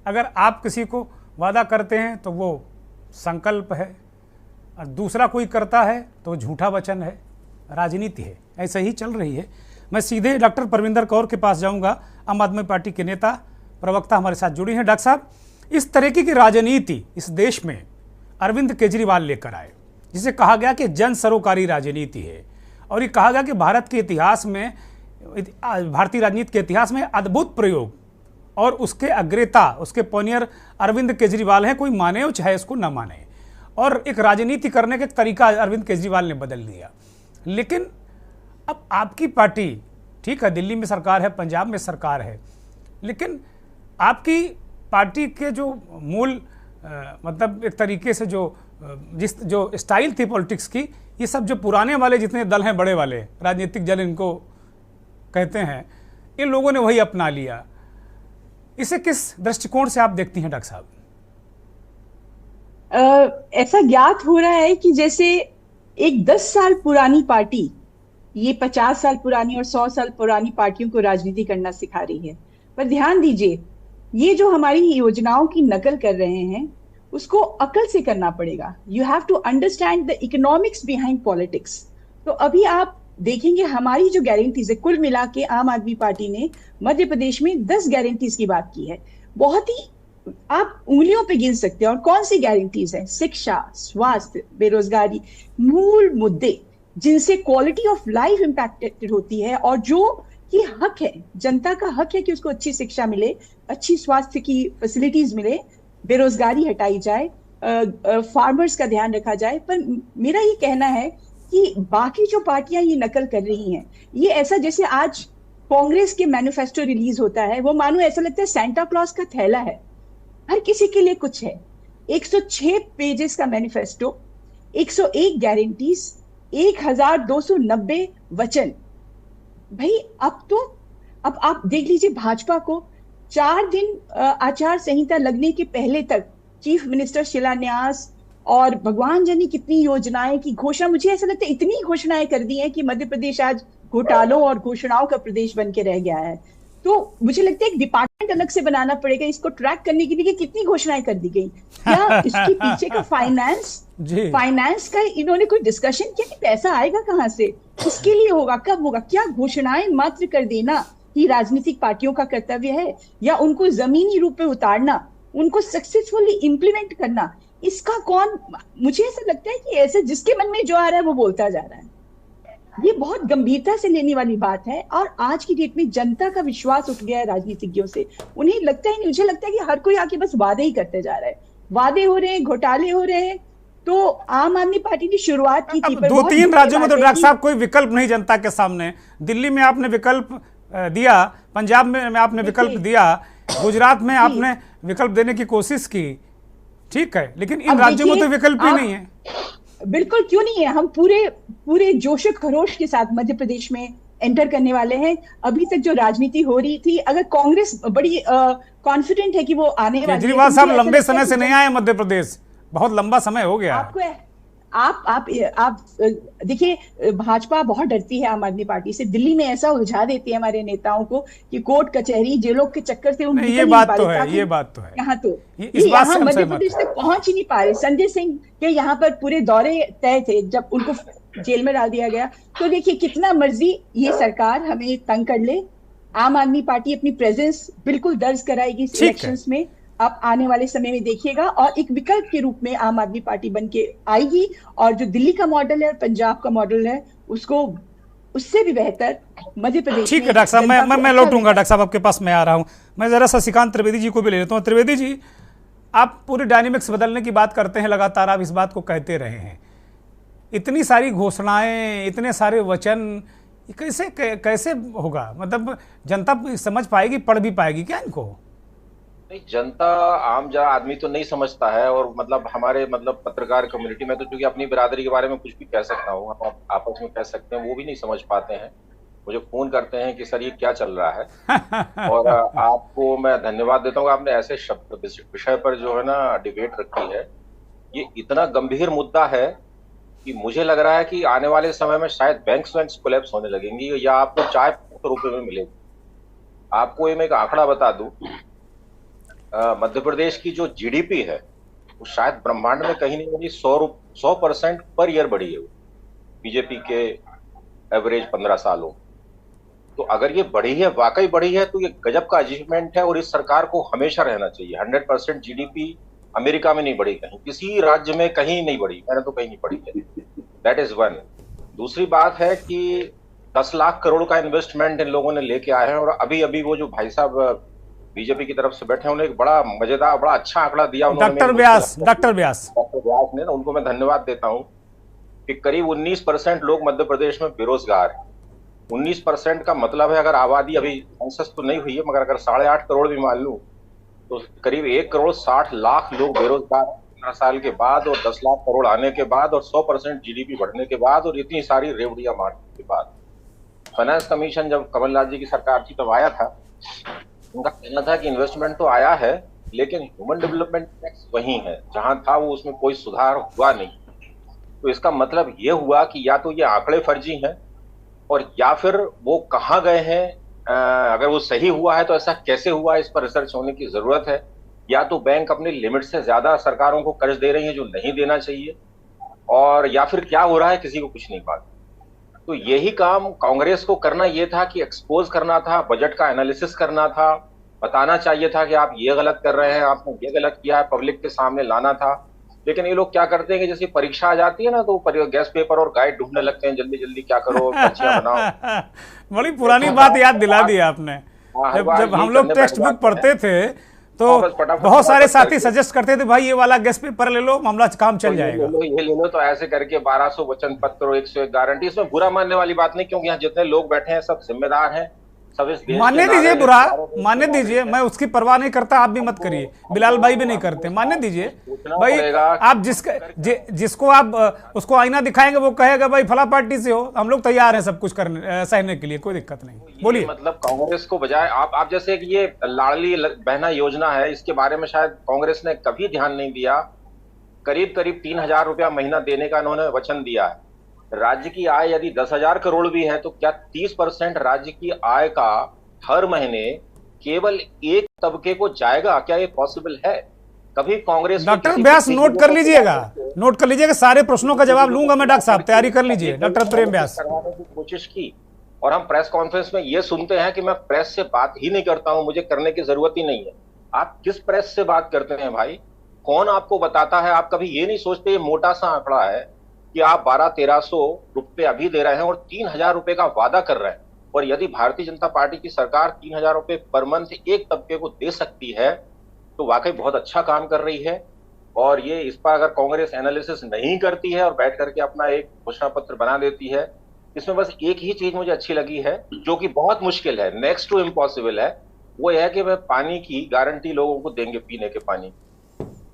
अगर आप किसी को वादा करते हैं तो वो संकल्प है, और दूसरा कोई करता है तो वो झूठा वचन है। राजनीति है, ऐसे ही चल रही है। मैं सीधे डॉक्टर परविंदर कौर के पास जाऊंगा, आम आदमी पार्टी के नेता प्रवक्ता हमारे साथ जुड़ी हैं। डॉक्टर साहब, इस तरीके की राजनीति इस देश में अरविंद केजरीवाल लेकर आए, जिसे कहा गया कि जन सरोकारी राजनीति है, और ये कहा गया कि भारत के इतिहास में, भारतीय राजनीति के इतिहास में अद्भुत प्रयोग, और उसके अग्रता, उसके पॉनियर अरविंद केजरीवाल हैं। कोई माने चाहे इसको ना माने, और एक राजनीति करने का तरीका अरविंद केजरीवाल ने बदल दिया। लेकिन अब आपकी पार्टी, ठीक है, दिल्ली में सरकार है, पंजाब में सरकार है, लेकिन आपकी पार्टी के जो मूल मतलब एक तरीके से जो स्टाइल थी पॉलिटिक्स की, ये सब जो पुराने वाले जितने दल हैं, बड़े वाले राजनीतिक दल इनको कहते हैं, इन लोगों ने वही अपना लिया। इसे किस दृष्टिकोण से आप देखती हैं डॉक्टर साहब? ऐसा ज्ञात हो रहा है कि जैसे एक 10 साल पुरानी पार्टी ये 50 साल पुरानी और 100 साल पुरानी पार्टियों को राजनीति करना सिखा रही है। पर ध्यान दीजिए, ये जो हमारी योजनाओं की नकल कर रहे हैं उसको अकल से करना पड़ेगा। You have to understand the economics behind politics. तो अभी आप देखेंगे हमारी जो गारंटीज है, कुल मिला के आम आदमी पार्टी ने मध्य प्रदेश में 10 गारंटीज की बात की है। बहुत ही आप उंगलियों पे गिन सकते हैं। और कौन सी गारंटीज है? शिक्षा, स्वास्थ्य, बेरोजगारी, मूल मुद्दे जिनसे क्वालिटी ऑफ लाइफ इंपैक्टेड होती है, और जो ये हक है, जनता का हक है कि उसको अच्छी शिक्षा मिले, अच्छी स्वास्थ्य की फैसिलिटीज मिले, बेरोजगारी हटाई जाए, फार्मर्स का ध्यान रखा जाए। पर मेरा ये कहना है कि बाकी जो पार्टियां ये नकल कर रही हैं, ये ऐसा जैसे आज कांग्रेस के मैनिफेस्टो रिलीज होता है, वो मानो ऐसा लगता है सेंटा क्लॉज का थैला है, हर किसी के लिए कुछ है। 106 पेजेस का मैनिफेस्टो, 101 गारंटीज, 1290 वचन। भाई अब आप देख लीजिए, भाजपा को 4 दिन आचार संहिता लगने के पहले तक चीफ मिनिस्टर शिलान्यास और भगवान जाने कितनी योजनाएं की घोषणा, मुझे ऐसा लगता है इतनी घोषणाएं कर दी हैं कि मध्य प्रदेश आज घोटालों और घोषणाओं का प्रदेश बन के रह गया है। तो मुझे लगता है एक डिपार्टमेंट अलग से बनाना पड़ेगा इसको ट्रैक करने के लिए कि कितनी घोषणाएं कर दी गई। क्या इसके पीछे का फाइनेंस का इन्होंने कोई डिस्कशन किया कि पैसा आएगा कहां से, किसके लिए होगा, कब होगा? क्या घोषणाएं मात्र कर देना ही राजनीतिक पार्टियों का कर्तव्य है, या उनको जमीनी रूप में उतारना, उनको सक्सेसफुली इंप्लीमेंट करना, इसका कौन? मुझे ऐसा लगता है कि ऐसे जिसके मन में जो आ रहा है वो बोलता जा रहा है। ये बहुत गंभीरता से लेने वाली बात है। और आज की डेट में जनता का विश्वास उठ गया है राजनीतिज्ञों से। उन्हें लगता है, मुझे लगता है कि हर कोई आके बस वादे ही करते जा रहा है, वादे हो रहे हैं, घोटाले हो रहे हैं। तो आम आदमी पार्टी ने शुरुआत की थी, 2-3 राज्यों में तो डॉक्टर साहब कोई विकल्प नहीं जनता के सामने। दिल्ली में आपने विकल्प दिया, पंजाब में आपने विकल्प दिया, गुजरात में आपने विकल्प देने की कोशिश की, ठीक है, लेकिन इन राज्यों में तो विकल्प ही नहीं है। बिल्कुल क्यों नहीं है। हम पूरे जोश खरोश के साथ मध्य प्रदेश में एंटर करने वाले हैं। अभी तक जो राजनीति हो रही थी, अगर कांग्रेस बड़ी कॉन्फिडेंट है कि वो आने वाली है, केजरीवाल साहब मुझे ऐसा लंबे लगता है समय से कि नहीं आए मध्य प्रदेश, बहुत लंबा समय हो गया। आपको आप देखिए, भाजपा बहुत डरती है आम आदमी पार्टी से। दिल्ली में ऐसा उलझा देती है हमारे नेताओं को कि कोर्ट कचहरी जेलों के चक्कर से नहीं, ये बात तो है, ये बात तो है। यहाँ तो इस बात से हम मध्य सहमत प्रदेश तक पहुंच ही नहीं पा रहे। संजय सिंह के यहाँ पर पूरे दौरे तय थे जब उनको जेल में डाल दिया गया। तो देखिए, कितना मर्जी ये सरकार हमें तंग कर ले, आम आदमी पार्टी अपनी प्रेजेंस बिल्कुल दर्ज कराएगी इस इलेक्शंस में। आप आने वाले समय में देखिएगा, और एक विकल्प के रूप में आम आदमी पार्टी बन के आएगी, और जो दिल्ली का मॉडल है और पंजाब का मॉडल है, उसको उससे भी बेहतर मध्य प्रदेश। ठीक है डॉक्टर साहब, मैं लौटूंगा डॉक्टर साहब आपके पास, मैं आ रहा हूं। मैं जरा शशिकांत त्रिवेदी जी को भी ले लेता हूं। त्रिवेदी जी, आप पूरी डायनेमिक्स बदलने की बात करते हैं, लगातार आप इस बात को कहते रहे हैं। इतनी सारी घोषणाएं, इतने सारे वचन, कैसे होगा? मतलब जनता समझ पाएगी, पढ़ भी पाएगी क्या इनको? नहीं, जनता आम आदमी तो नहीं समझता है। और मतलब हमारे पत्रकार कम्युनिटी में तो, क्योंकि अपनी बिरादरी के बारे में कुछ भी कह सकता हूँ, आप आपस में कह सकते हैं, वो भी नहीं समझ पाते हैं। मुझे फोन करते हैं कि सर ये क्या चल रहा है। और आपको मैं धन्यवाद देता हूँ, आपने ऐसे विषय पर जो है ना डिबेट रखी है। ये इतना गंभीर मुद्दा है कि मुझे लग रहा है कि आने वाले समय में शायद बैंक्स कोलैप्स होने लगेंगी, या आपको चाय रुपए में मिलेगी। आपको ये मैं एक आंकड़ा बता दूं, मध्य प्रदेश की जो जीडीपी है वो शायद ब्रह्मांड में कहीं नहीं, 100% पर ईयर बढ़ी है बीजेपी के एवरेज 15 सालों। तो अगर ये बढ़ी है, वाकई बढ़ी है, तो ये गजब का अचीवमेंट है, और इस सरकार को हमेशा रहना चाहिए। 100% जीडीपी अमेरिका में नहीं बढ़ी, कहीं किसी राज्य में कहीं नहीं बढ़ी, मैंने तो कहीं नहीं पढ़ी है। That is one. दूसरी बात है कि 10 लाख करोड़ का इन्वेस्टमेंट इन लोगों ने लेके आए हैं। और अभी वो जो भाई साहब बीजेपी की तरफ से बैठे हैं, उन्होंने एक बड़ा मजेदार, बड़ा अच्छा आंकड़ा दिया। डॉक्टर व्यास ने, उनको मैं धन्यवाद देता हूं कि करीब 19% लोग मध्य प्रदेश में बेरोजगार हैं। 19% का मतलब है, अगर आबादी अभी सेंसस तो नहीं हुई है, मगर अगर 8.5 करोड़ भी मान लूं तो करीब 1,60,00,000 लोग बेरोजगार 15 साल के बाद, और 10 लाख करोड़ आने के बाद, और 100% जीडीपी बढ़ने के बाद, और इतनी सारी रेवड़ियां मारने के बाद। फाइनेंस कमीशन जब कमलनाथ जी की सरकार थी तब आया था, उनका कहना था कि इन्वेस्टमेंट तो आया है, लेकिन ह्यूमन डेवलपमेंट टैक्स वही है जहां था, वो उसमें कोई सुधार हुआ नहीं। तो इसका मतलब ये हुआ कि या तो ये आंकड़े फर्जी हैं, और या फिर वो कहाँ गए हैं। अगर वो सही हुआ है तो ऐसा कैसे हुआ, इस पर रिसर्च होने की जरूरत है। या तो बैंक अपने लिमिट से ज्यादा सरकारों को कर्ज दे रही है जो नहीं देना चाहिए, और या फिर क्या हो रहा है, किसी को कुछ नहीं पता। तो यही काम कांग्रेस को करना ये था कि एक्सपोज करना था, बजट का एनालिसिस करना था, बताना चाहिए था कि आप ये गलत कर रहे हैं, आपने ये गलत किया है, पब्लिक के सामने लाना था। लेकिन ये लोग क्या करते हैं कि जैसे परीक्षा आ जाती है ना, तो गैस पेपर और गाइड ढूंढने लगते हैं, जल्दी जल्दी क्या करो, पर्चियां बनाओ। बड़ी पुरानी बात याद दिला दी आपने। जब हम लोग टेक्स्ट बुक पढ़ते थे तो बहुत सारे साथी सजेस्ट करते थे, भाई ये वाला गैस पेपर ले लो, मामला काम चल जाएगा। ये ले लो, तो ऐसे करके 1200 वचन पत्र और 101 गारंटी। इसमें बुरा मानने वाली बात नहीं, क्योंकि यहाँ जितने लोग बैठे हैं सब जिम्मेदार हैं, सब इस देश मानने दीजिए, बुरा मानने दीजिए, मैं उसकी परवाह नहीं करता, आप भी मत करिए, बिलाल भाई भी नहीं करते, मानने दीजिए भाई। आप जिसको आप उसको आईना दिखाएंगे वो कहेगा भाई फला पार्टी से हो, हम लोग तैयार हैं सब कुछ करने, सहने के लिए, कोई दिक्कत नहीं। बोलिए। मतलब कांग्रेस को बजाय आप जैसे कि ये लाडली बहना योजना है, इसके बारे में शायद कांग्रेस ने कभी ध्यान नहीं दिया। करीब 3,000 रुपया महीना देने का इन्होंने वचन दिया है। राज्य की आय यदि 10,000 करोड़ भी है, तो क्या 30% राज्य की आय का हर महीने केवल एक तबके को जाएगा? क्या ये पॉसिबल है? कभी कांग्रेस। डॉक्टर व्यास नोट कर लीजिएगा, नोट कर लीजिएगा, सारे प्रश्नों का जवाब लूंगा मैं डॉक्टर साहब, तैयारी कर लीजिए। डॉक्टर प्रेम व्यास करवाने की कोशिश की, और हम प्रेस कॉन्फ्रेंस में ये सुनते हैं कि मैं प्रेस से बात ही नहीं करता हूं, मुझे करने की जरूरत ही नहीं है। आप किस प्रेस से बात करते हैं भाई? कौन आपको बताता है? आप कभी ये नहीं सोचते ये मोटा सा आंकड़ा है कि आप 1200-1300 रुपए अभी दे रहे हैं और 3,000 रुपए का वादा कर रहे हैं। और यदि भारतीय जनता पार्टी की सरकार 3,000 रुपए पर मंथ एक तबके को दे सकती है, तो वाकई बहुत अच्छा काम कर रही है। और ये इस पर अगर कांग्रेस एनालिसिस नहीं करती है और बैठ करके अपना एक घोषणा पत्र बना देती है, इसमें बस एक ही चीज मुझे अच्छी लगी है, जो कि बहुत मुश्किल है, नेक्स्ट टू इम्पॉसिबल है, वो यह है कि वह पानी की गारंटी लोगों को देंगे, पीने के पानी।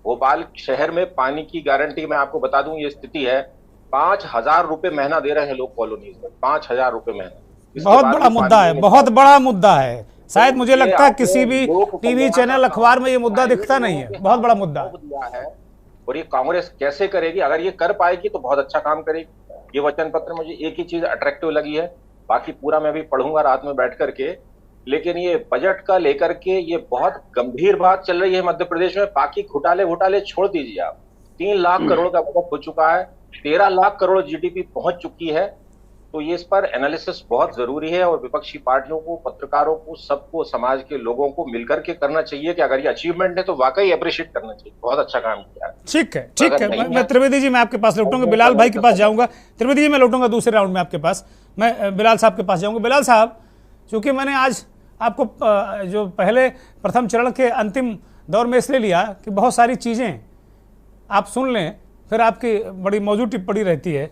भोपाल शहर में पानी की गारंटी मैं आपको बता दूं, ये स्थिति है, 5,000 रुपए महीना दे रहे हैं लोग कॉलोनीज में, 5,000 रुपए महीना। बहुत बड़ा मुद्दा है, बहुत बड़ा मुद्दा है। शायद मुझे लगता है किसी भी टीवी चैनल अखबार में ये मुद्दा दिखता नहीं है, बहुत बड़ा मुद्दा है। और ये कांग्रेस कैसे करेगी? अगर ये कर पाएगी तो बहुत अच्छा काम करेगी। ये वचन पत्र मुझे एक ही चीज अट्रैक्टिव लगी है, बाकी पूरा मैं भी पढ़ूंगा रात में बैठ करके, लेकिन ये बजट का लेकर के ये बहुत गंभीर बात चल रही है मध्य प्रदेश में। बाकी घोटाले छोड़ दीजिए आप, 3 लाख करोड़ का बजट हो चुका है, 13 लाख करोड़ जीडीपी पहुंच चुकी है। तो ये इस पर एनालिसिस बहुत जरूरी है और विपक्षी पार्टियों को, पत्रकारों को, सबको, समाज के लोगों को मिलकर के करना चाहिए कि अगर ये अचीवमेंट है तो वाकई अप्रिशिएट करना चाहिए। बहुत अच्छा काम किया। ठीक है, ठीक है। मैं त्रिवेदी जी मैं आपके पास लौटूंगा, बिलाल भाई के पास जाऊंगा। त्रिवेदी जी मैं लौटूंगा दूसरे राउंड में आपके पास, मैं बिलाल साहब के पास जाऊंगा। बिलाल साहब, चूंकि मैंने आज आपको जो पहले प्रथम चरण के अंतिम दौर में इसलिए लिया कि बहुत सारी चीज़ें आप सुन लें, फिर आपकी बड़ी मौजूद टिप्पणी रहती है।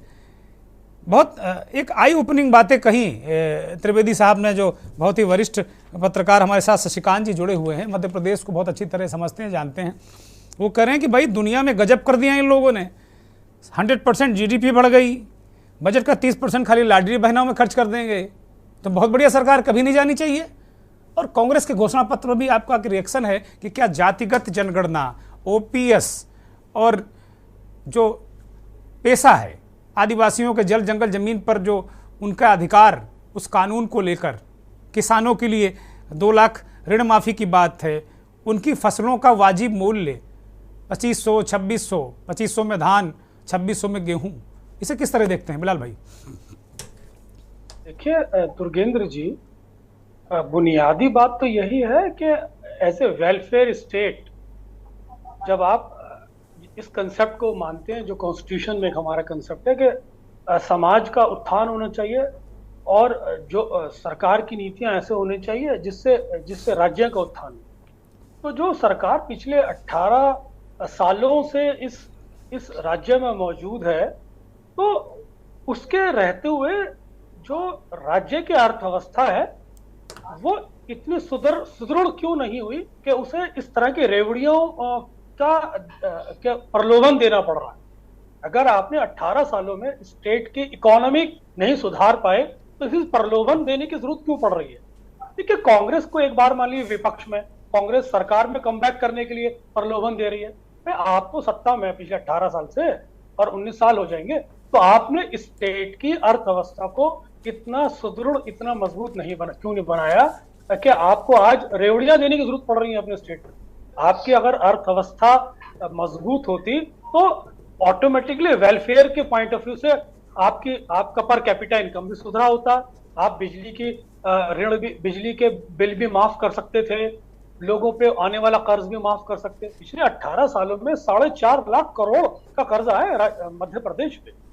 बहुत एक आई ओपनिंग बातें कही त्रिवेदी साहब ने, जो बहुत ही वरिष्ठ पत्रकार हमारे साथ शशिकांत जी जुड़े हुए हैं, मध्य प्रदेश को बहुत अच्छी तरह समझते हैं, जानते हैं। वो कह रहे हैं कि भाई दुनिया में गजब कर दिया इन लोगों ने, 100% जीडीपी बढ़ गई, बजट का 30% खाली लाडली बहनों में खर्च कर देंगे, तो बहुत बढ़िया सरकार, कभी नहीं जानी चाहिए। और कांग्रेस के घोषणा पत्र में भी आपका रिएक्शन है कि क्या जातिगत जनगणना, ओपीएस और जो पेशा है आदिवासियों के जल जंगल जमीन पर जो उनका अधिकार, उस कानून को लेकर किसानों के लिए 2 लाख ऋण माफी की बात है, उनकी फसलों का वाजिब मूल्य 2500, 2600, 2500 में धान, 2600 में गेहूं, इसे किस तरह देखते हैं बिलाल भाई? देखिए दुर्गेंद्र जी, बुनियादी बात तो यही है कि एज ए वेलफेयर स्टेट जब आप इस कंसेप्ट को मानते हैं, जो कॉन्स्टिट्यूशन में हमारा कंसेप्ट है कि समाज का उत्थान होना चाहिए और जो सरकार की नीतियां ऐसे होनी चाहिए जिससे राज्य का उत्थान हो। तो जो सरकार पिछले 18 सालों से इस राज्य में मौजूद है, तो उसके रहते हुए जो राज्य की अर्थव्यवस्था है वो इतनी सुदृढ़ क्यों नहीं हुई कि उसे इस तरह के रेवड़ियों का प्रलोभन देना पड़ रहा है। अगर आपने 18 सालों में स्टेट की इकोनॉमी नहीं सुधार पाए तो इस प्रलोभन देने की जरूरत क्यों पड़ रही है? देखिए, कांग्रेस को एक बार मान लीजिए विपक्ष में, कांग्रेस सरकार में कमबैक करने के लिए प्रलोभन दे रही है। आप तो सत्ता में पिछले 18 साल से और 19 साल हो जाएंगे, तो आपने स्टेट की अर्थव्यवस्था को इतना सुदृढ़, इतना मजबूत क्यों नहीं बनाया कि आपको आज रेवड़ियां देने की जरूरत पड़ रही है अपने स्टेट में? आपकी अगर अर्थव्यवस्था मजबूत होती तो ऑटोमेटिकली वेलफेयर के पॉइंट ऑफ व्यू से आपका पर कैपिटा इनकम भी सुधरा होता, आप बिजली की बिजली के बिल भी माफ कर सकते थे, लोगों पे आने वाला कर्ज भी माफ कर सकते। पिछले 18 सालों में 4.5 लाख करोड़ का कर्जा है मध्य प्रदेश पे।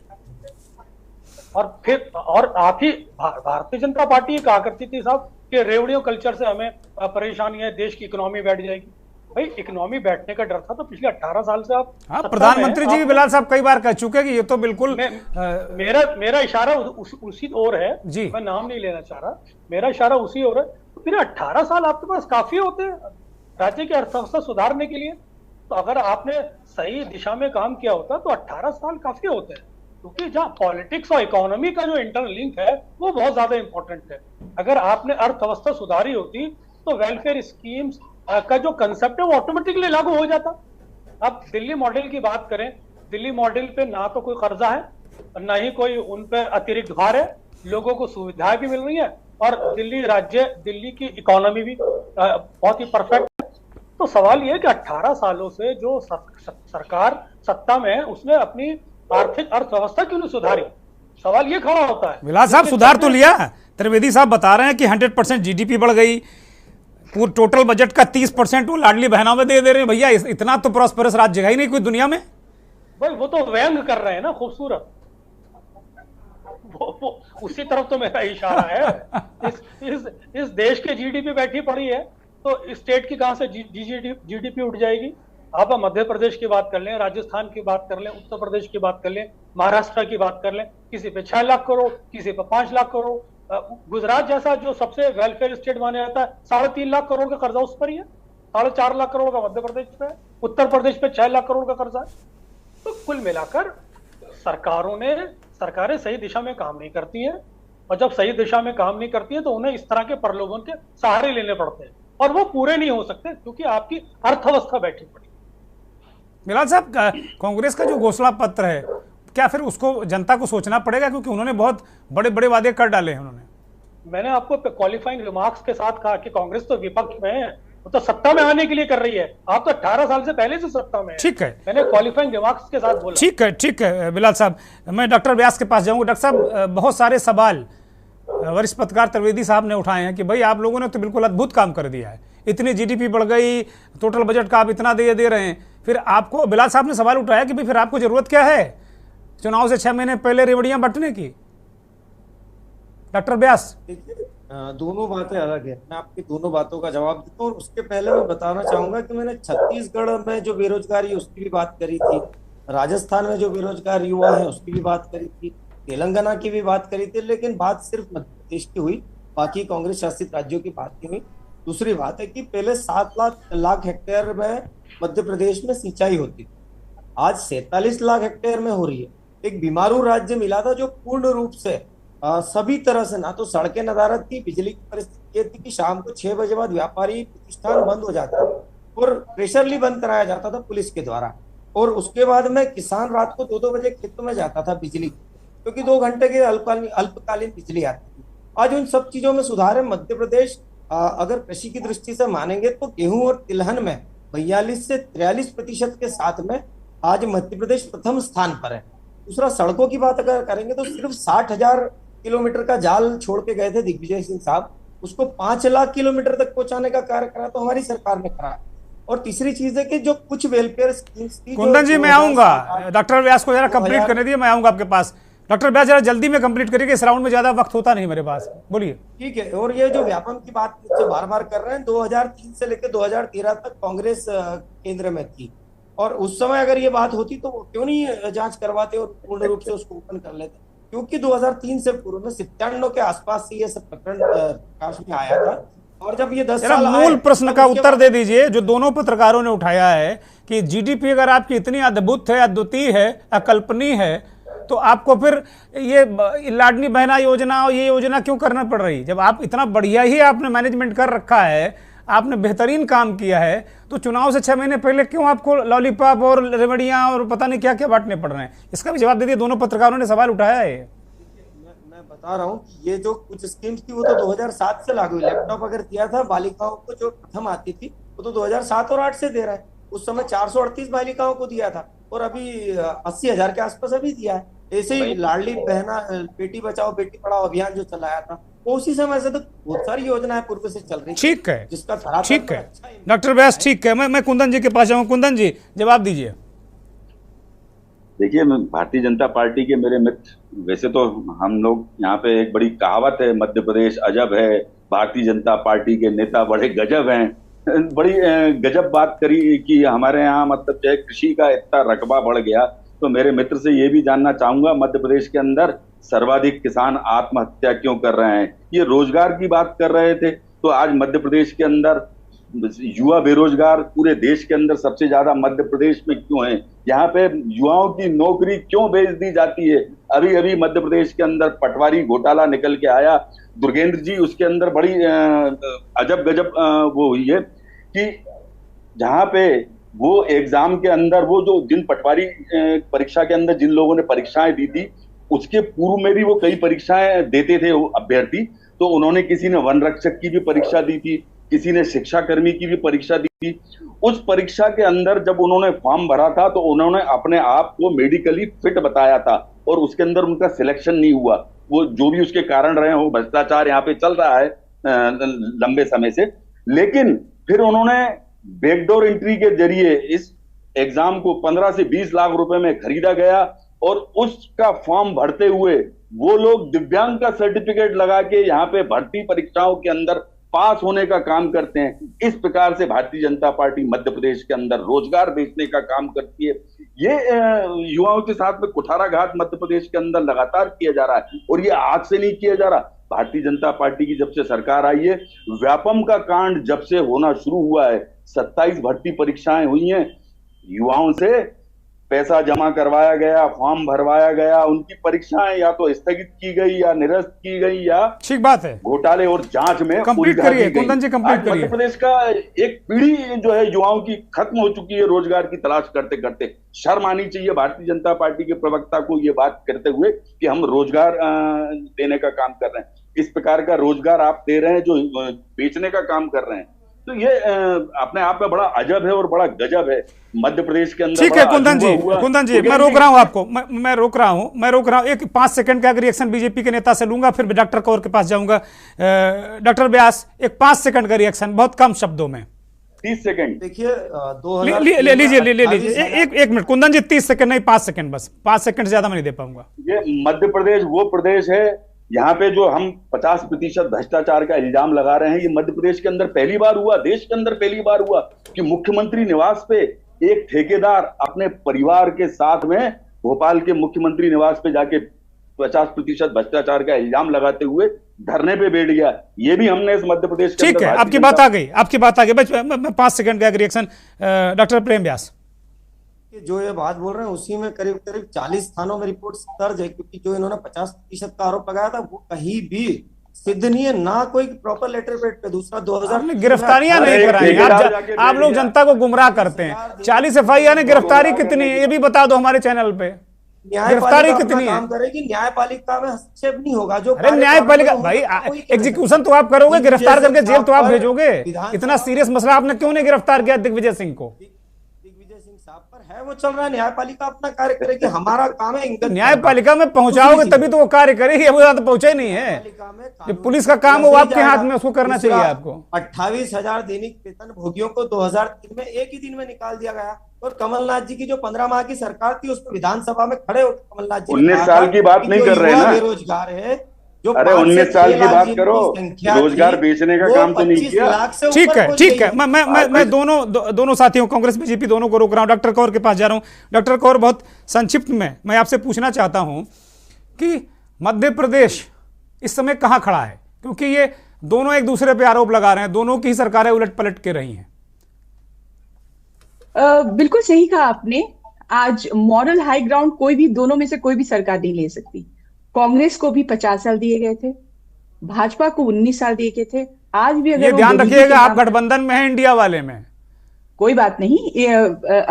और आप ही भारतीय जनता पार्टी कहा करती थी साहब कि रेवड़ियों कल्चर से हमें परेशानी है, देश की इकोनॉमी बैठ जाएगी। भाई इकोनॉमी बैठने का डर था तो पिछले 18 साल से आप, हाँ, प्रधानमंत्री जी भी बिलाल साहब कई बार कह चुके कि ये तो बिल्कुल मेरा इशारा उसी ओर है जी, मैं नाम नहीं लेना चाह रहा, मेरा इशारा उसी ओर है। तो फिर 18 साल आपके पास काफी होते हैं राज्य की अर्थव्यवस्था सुधारने के लिए। तो अगर आपने सही दिशा में काम किया होता तो 18 साल काफी होते हैं, क्योंकि जहाँ पॉलिटिक्स और इकोनॉमी का जो इंटरनल लिंक है वो बहुत ज्यादा इंपॉर्टेंट है। अगर आपने अर्थव्यवस्था सुधारी होती तो वेलफेयर स्कीम्स का जो कंसेप्ट है वो ऑटोमेटिकली लागू हो जाता। अब दिल्ली मॉडल की बात करें, दिल्ली मॉडल पे ना तो कोई कर्जा है ना ही कोई उन पे अतिरिक्त भार है, लोगों को सुविधाएं भी मिल रही है और दिल्ली की इकोनॉमी भी बहुत ही परफेक्ट है। तो सवाल ये कि 18 सालों से जो सरकार सत्ता में है उसने अपनी आर्थिक अर्थव्यवस्था क्यों नहीं सुधारी? सवाल ये खड़ा होता है। बिलाल साहब सुधार तो लिया, त्रिवेदी साहब बता रहे हैं कि 100% जीडीपी बढ़ गई, पूरे टोटल बजट का 30% वो लाडली बहनों में दे रहे हैं। भैया इतना तो प्रॉस्पेरस राज्य है ही नहीं कोई दुनिया में। भाई वो तो व्यंग कर रहे हैं ना, खूबसूरत, वो उसी तरफ तो मेरा इशारा है। इस देश के जीडीपी बैठी पड़ी है तो स्टेट की कहां से जीडीपी उठ जाएगी? आप मध्य प्रदेश की बात कर लें, राजस्थान की बात कर लें, उत्तर प्रदेश की बात कर लें, महाराष्ट्र की बात कर लें, किसी पे 6 लाख करोड़, किसी पे 5 लाख करोड़। गुजरात जैसा जो सबसे वेलफेयर स्टेट माना जाता है 3.5 लाख करोड़ का कर्जा उस पर ही है, 4.5 लाख करोड़ का मध्य प्रदेश पे है, उत्तर प्रदेश पे 6 लाख करोड़ का कर्जा है। तो कुल मिलाकर सरकारें सही दिशा में काम नहीं करती हैं और जब सही दिशा में काम नहीं करती है तो उन्हें इस तरह के प्रलोभन के सहारे लेने पड़ते हैं, और वो पूरे नहीं हो सकते क्योंकि आपकी अर्थव्यवस्था बैठी पड़ी। बिलाल साहब, कांग्रेस का जो घोषणा पत्र है, क्या फिर उसको जनता को सोचना पड़ेगा, क्योंकि उन्होंने बहुत बड़े बड़े वादे कर डाले हैं उन्होंने। मैंने आपको क्वालिफाइंग रिमार्क्स के साथ कहा कि कांग्रेस तो विपक्ष में है, वो तो सत्ता में आने के लिए कर रही है। आप तो 18 साल से पहले से सत्ता में है। ठीक है, मैंने क्वालिफाइंग रिमार्क्स के साथ बोला। ठीक है बिलाल साहब, मैं डॉक्टर व्यास के पास जाऊंगा। डॉक्टर साहब, बहुत सारे सवाल वरिष्ठ पत्रकार त्रिवेदी साहब ने उठाए हैं कि भाई आप लोगों ने तो बिल्कुल अद्भुत काम कर दिया है, इतनी जीडीपी बढ़ गई, टोटल बजट का आप इतना दे रहे हैं, फिर आपको बिलाल साहब ने सवाल उठाया कि भाई फिर आपको जरूरत क्या है चुनाव से 6 महीने पहले रेवड़ियां बंटने की। डॉक्टर व्यास, दोनों बातें अलग है। मैं आपकी दोनों बातों का जवाब देता हूँ, और उसके पहले मैं बताना चाहूंगा कि मैंने छत्तीसगढ़ में जो बेरोजगारी है उसकी भी बात करी थी, राजस्थान में जो बेरोजगार युवा है उसकी भी बात करी थी, तेलंगाना की भी बात करी थी, लेकिन बात सिर्फ मध्य प्रदेश की हुई, बाकी कांग्रेस शासित राज्यों की बात नहीं हुई। दूसरी बात है कि पहले 7 लाख हेक्टेयर में मध्य प्रदेश में सिंचाई होती थी, आज 47 लाख हेक्टेयर में हो रही है। एक बीमारू राज्य मिला था जो पूर्ण रूप से सभी तरह से, ना तो सड़कें नदारत थी, बिजली की परिस्थिति ये थी कि शाम को 6 बजे बाद व्यापारी प्रतिष्ठान बंद हो जाता और प्रेशरली बंद कराया जाता था पुलिस के द्वारा, और उसके बाद में किसान रात को 2-2 बजे खेतों में जाता था बिजली, क्योंकि 2 घंटे के अल्पकालीन बिजली आती थी। आज उन सब चीजों में सुधार है। मध्य प्रदेश अगर कृषि की दृष्टि से मानेंगे तो गेहूं और तिलहन में 42 से 43% के साथ में आज मध्य प्रदेश प्रथम स्थान पर है। दूसरा, सड़कों की बात अगर करेंगे तो सिर्फ 60,000 किलोमीटर का जाल छोड़ के गए थे दिग्विजय सिंह साहब, उसको 5 लाख किलोमीटर तक पहुंचाने का कार्य करा तो हमारी सरकार ने करा। और तीसरी चीज है कि जो कुछ वेलफेयर स्कीम्स थी, कुंदन जी मैं आऊंगा, डॉक्टर व्यास को जरा कंप्लीट करने दिए, मैं आऊंगा आपके पास। डॉक्टर व्यास जरा जल्दी में कंप्लीट करिए, इस राउंड में ज्यादा वक्त होता नहीं मेरे पास, बोलिए। ठीक है, और ये जो व्यापम की बात बार बार कर रहे हैं, 2003 से लेकर 2013 तक कांग्रेस केंद्र में थी, और उस समय अगर ये बात होती तो क्यों नहीं जांच करवाते और पूर्ण रूप से उसको ओपन कर लेते, क्योंकि 2003 से पूर्व में 97 के आसपास से ये सब प्रकरण प्रकाश में आया था। और जब ये 10 साल मूल प्रश्न का उत्तर दे दीजिए जो दोनों पत्रकारों ने उठाया है कि जीडीपी अगर आपकी इतनी अद्भुत है, अद्वितीय है, अकल्पनीय है, तो आपको फिर ये लाडली बहना योजना और ये योजना क्यों करना पड़ रही? जब आप इतना बढ़िया ही आपने मैनेजमेंट कर रखा है, आपने बेहतरीन काम किया है, तो चुनाव से 6 महीने पहले क्यों आपको लॉलीपॉप और रेवड़ियां और पता नहीं क्या क्या बांटने पड़ रहे हैं? इसका भी जवाब दे दिए, दोनों पत्रकारों ने सवाल उठाया है। मैं बता रहा हूँ कि ये जो कुछ स्कीम्स थी वो तो 2007 से लागू हुई। लैपटॉप अगर दिया था बालिकाओं को जो प्रथम आती थी, वो तो 2007 और 8 से दे रहा है। उस समय 438 बालिकाओं को दिया था, और अभी 80,000 के आसपास अभी दिया है। ऐसे ही लाडली बहना, बेटी बचाओ बेटी पढ़ाओ अभियान जो चलाया था, उसी समय से तो बहुत सारी योजनाएं पूर्व से चल रही। ठीक है, जिसका ठीक है डॉक्टर व्यास, ठीक है। मैं कुंदन जी के पास जाऊँ। कुंदन जी जवाब दीजिए। देखिए, भारतीय जनता पार्टी के मेरे मित्र, वैसे तो हम लोग यहाँ पे एक बड़ी कहावत है, मध्य प्रदेश अजब है, भारतीय जनता पार्टी के नेता बड़े गजब हैं। बड़ी गजब बात करी कि हमारे यहाँ मतलब जो है कृषि का इतना रकबा बढ़ गया। तो मेरे मित्र से ये भी जानना चाहूंगा, मध्य प्रदेश के अंदर सर्वाधिक किसान आत्महत्या क्यों कर रहे हैं? ये रोजगार की बात कर रहे थे, तो आज मध्य प्रदेश के अंदर युवा बेरोजगार पूरे देश के अंदर सबसे ज्यादा मध्य प्रदेश में क्यों है? यहाँ पे युवाओं की नौकरी क्यों बेच दी जाती है? अभी अभी मध्य प्रदेश के अंदर पटवारी घोटाला निकल के आया, दुर्गेंद्र जी, उसके अंदर बड़ी अजब गजब वो हुई है कि जहाँ पे वो एग्जाम के अंदर वो जो जिन पटवारी परीक्षा के अंदर जिन लोगों ने परीक्षाएं दी थी, उसके पूर्व में भी वो कई परीक्षाएं देते थे वो अभ्यर्थी। तो उन्होंने, किसी ने वन रक्षक की भी परीक्षा दी थी, किसी ने शिक्षा कर्मी की भी परीक्षा दी थी। उस परीक्षा के अंदर जब उन्होंने फॉर्म भरा था तो उन्होंने अपने आप को मेडिकली फिट बताया था, और उसके अंदर उनका सिलेक्शन नहीं हुआ। वो जो भी उसके कारण रहे हो, भ्रष्टाचार यहाँ पे चल रहा है लंबे समय से, लेकिन फिर उन्होंने बैकडोर एंट्री के जरिए इस एग्जाम को 15 से 20 लाख रुपए में खरीदा गया, और उसका फॉर्म भरते हुए वो लोग दिव्यांग का सर्टिफिकेट लगा के यहाँ पे भर्ती परीक्षाओं के अंदर पास होने का काम करते हैं। इस प्रकार से भारतीय जनता पार्टी मध्य प्रदेश के अंदर रोजगार बेचने का काम करती है। ये युवाओं के साथ में कुठाराघात मध्य प्रदेश के अंदर लगातार किया जा रहा है, और ये आज से नहीं किया जा रहा। भारतीय जनता पार्टी की जब से सरकार आई है, व्यापम का कांड जब से होना शुरू हुआ है, 27 भर्ती परीक्षाएं हुई हैं, युवाओं से पैसा जमा करवाया गया, फॉर्म भरवाया गया, उनकी परीक्षाएं या तो स्थगित की गई या निरस्त की गई या ठीक बात है घोटाले और जांच में कंप्लीट उलझा करिए दी गई। कुंदन जी, कंप्लीट आज मध्य करिए। प्रदेश का एक पीढ़ी जो है युवाओं की खत्म हो चुकी है रोजगार की तलाश करते करते। शर्म आनी चाहिए भारतीय जनता पार्टी के प्रवक्ता को ये बात करते हुए कि हम रोजगार देने का काम कर रहे हैं। इस प्रकार का रोजगार आप दे रहे हैं जो बेचने का काम कर रहे हैं, तो ये अपने आप में बड़ा अजब है और बड़ा गजब है मध्य प्रदेश के अंदर। ठीक है कुंदन जी, मैं रोक रहा हूं आपको, मैं रोक रहा हूं। एक 5 सेकंड का रिएक्शन बीजेपी के नेता से लूंगा, फिर डॉक्टर कौर के पास जाऊंगा। डॉक्टर व्यास, एक 5 सेकंड का रिएक्शन, बहुत कम शब्दों में। 30 सेकंड देखिए, लीजिए एक मिनट कुंदन जी, 30 सेकंड नहीं, 5 सेकंड बस, 5 सेकंड ज्यादा मैं नहीं दे पाऊंगा। ये मध्य प्रदेश वो प्रदेश है यहाँ पे जो हम 50% भ्रष्टाचार का इल्जाम लगा रहे हैं, ये मध्य प्रदेश के अंदर पहली बार हुआ, देश के अंदर पहली बार हुआ कि मुख्यमंत्री निवास पे एक ठेकेदार अपने परिवार के साथ में भोपाल के मुख्यमंत्री निवास पे जाके 50% भ्रष्टाचार का इल्जाम लगाते हुए धरने पे बैठ गया। ये भी हमने इस मध्य प्रदेश के ठीक है, आपकी बात आ गई बस मैं 5 सेकंड का रिएक्शन। डॉक्टर प्रेम व्यास, जो ये बात बोल रहे हैं उसी में करीब 40 थानों में रिपोर्ट दर्ज है, क्योंकि जो इन्होंने 50% का आरोप लगाया था वो कहीं भी सिद्ध नहीं है, ना कोई प्रॉपर लेटर पेड पे। दूसरा 2000 गिरफ्तारियां नहीं कराई, आप लोग जनता को गुमराह करते हैं। 40 FIR ने गिरफ्तारी कितनी है ये भी बता दो हमारे चैनल पे, गिरफ्तारी कितनी है? काम करेगी, न्यायपालिका में हस्तक्षेप नहीं होगा। जो अरे न्यायपालिका भाई, एग्जीक्यूशन तो आप करोगे, गिरफ्तार करके जेल तो आप भेजोगे। इतना सीरियस मसला आपने क्यों नहीं गिरफ्तार किया दिग्विजय सिंह को? है वो चल रहा है, न्यायपालिका अपना कार्य करेगी, हमारा काम है। न्यायपालिका में पहुंचाओगे तभी तो वो कार्य करेगी, अब तो पहुंचा ही नहीं है। जो पुलिस का काम हो आपके हाथ में, उसको करना चाहिए आपको। 28,000 दैनिक वेतन भोगियों को 2003 में एक ही दिन में निकाल दिया गया। और कमलनाथ जी की जो 15 माह की सरकार थी, उसको विधानसभा में खड़े होकर कमलनाथ जी 19 साल की बात नहीं कर रहे हैं ना, बेरोजगार है जो, अरे 19 साल की बात करो, रोजगार बेचने का काम तो नहीं किया। ठीक है, मैं दोनों साथियों, कांग्रेस बीजेपी दोनों को रोक रहा हूं। डॉक्टर कौर के पास जा रहा हूं। डॉक्टर कौर, बहुत संक्षिप्त में मैं आपसे पूछना चाहता हूं कि मध्य प्रदेश इस समय कहां खड़ा है, क्योंकि ये दोनों एक दूसरे पे आरोप लगा रहे हैं, दोनों की सरकारें उलट पलट के रही हैं। बिल्कुल सही कहा आपने। आज मॉरल हाई ग्राउंड कोई भी, दोनों में से कोई भी सरकार नहीं ले सकती। कांग्रेस को भी 50 साल दिए गए थे, भाजपा को 19 साल दिए गए थे। आज भी अगर ये ध्यान रखिएगा, आप गठबंधन में हैं इंडिया वाले में, कोई बात नहीं,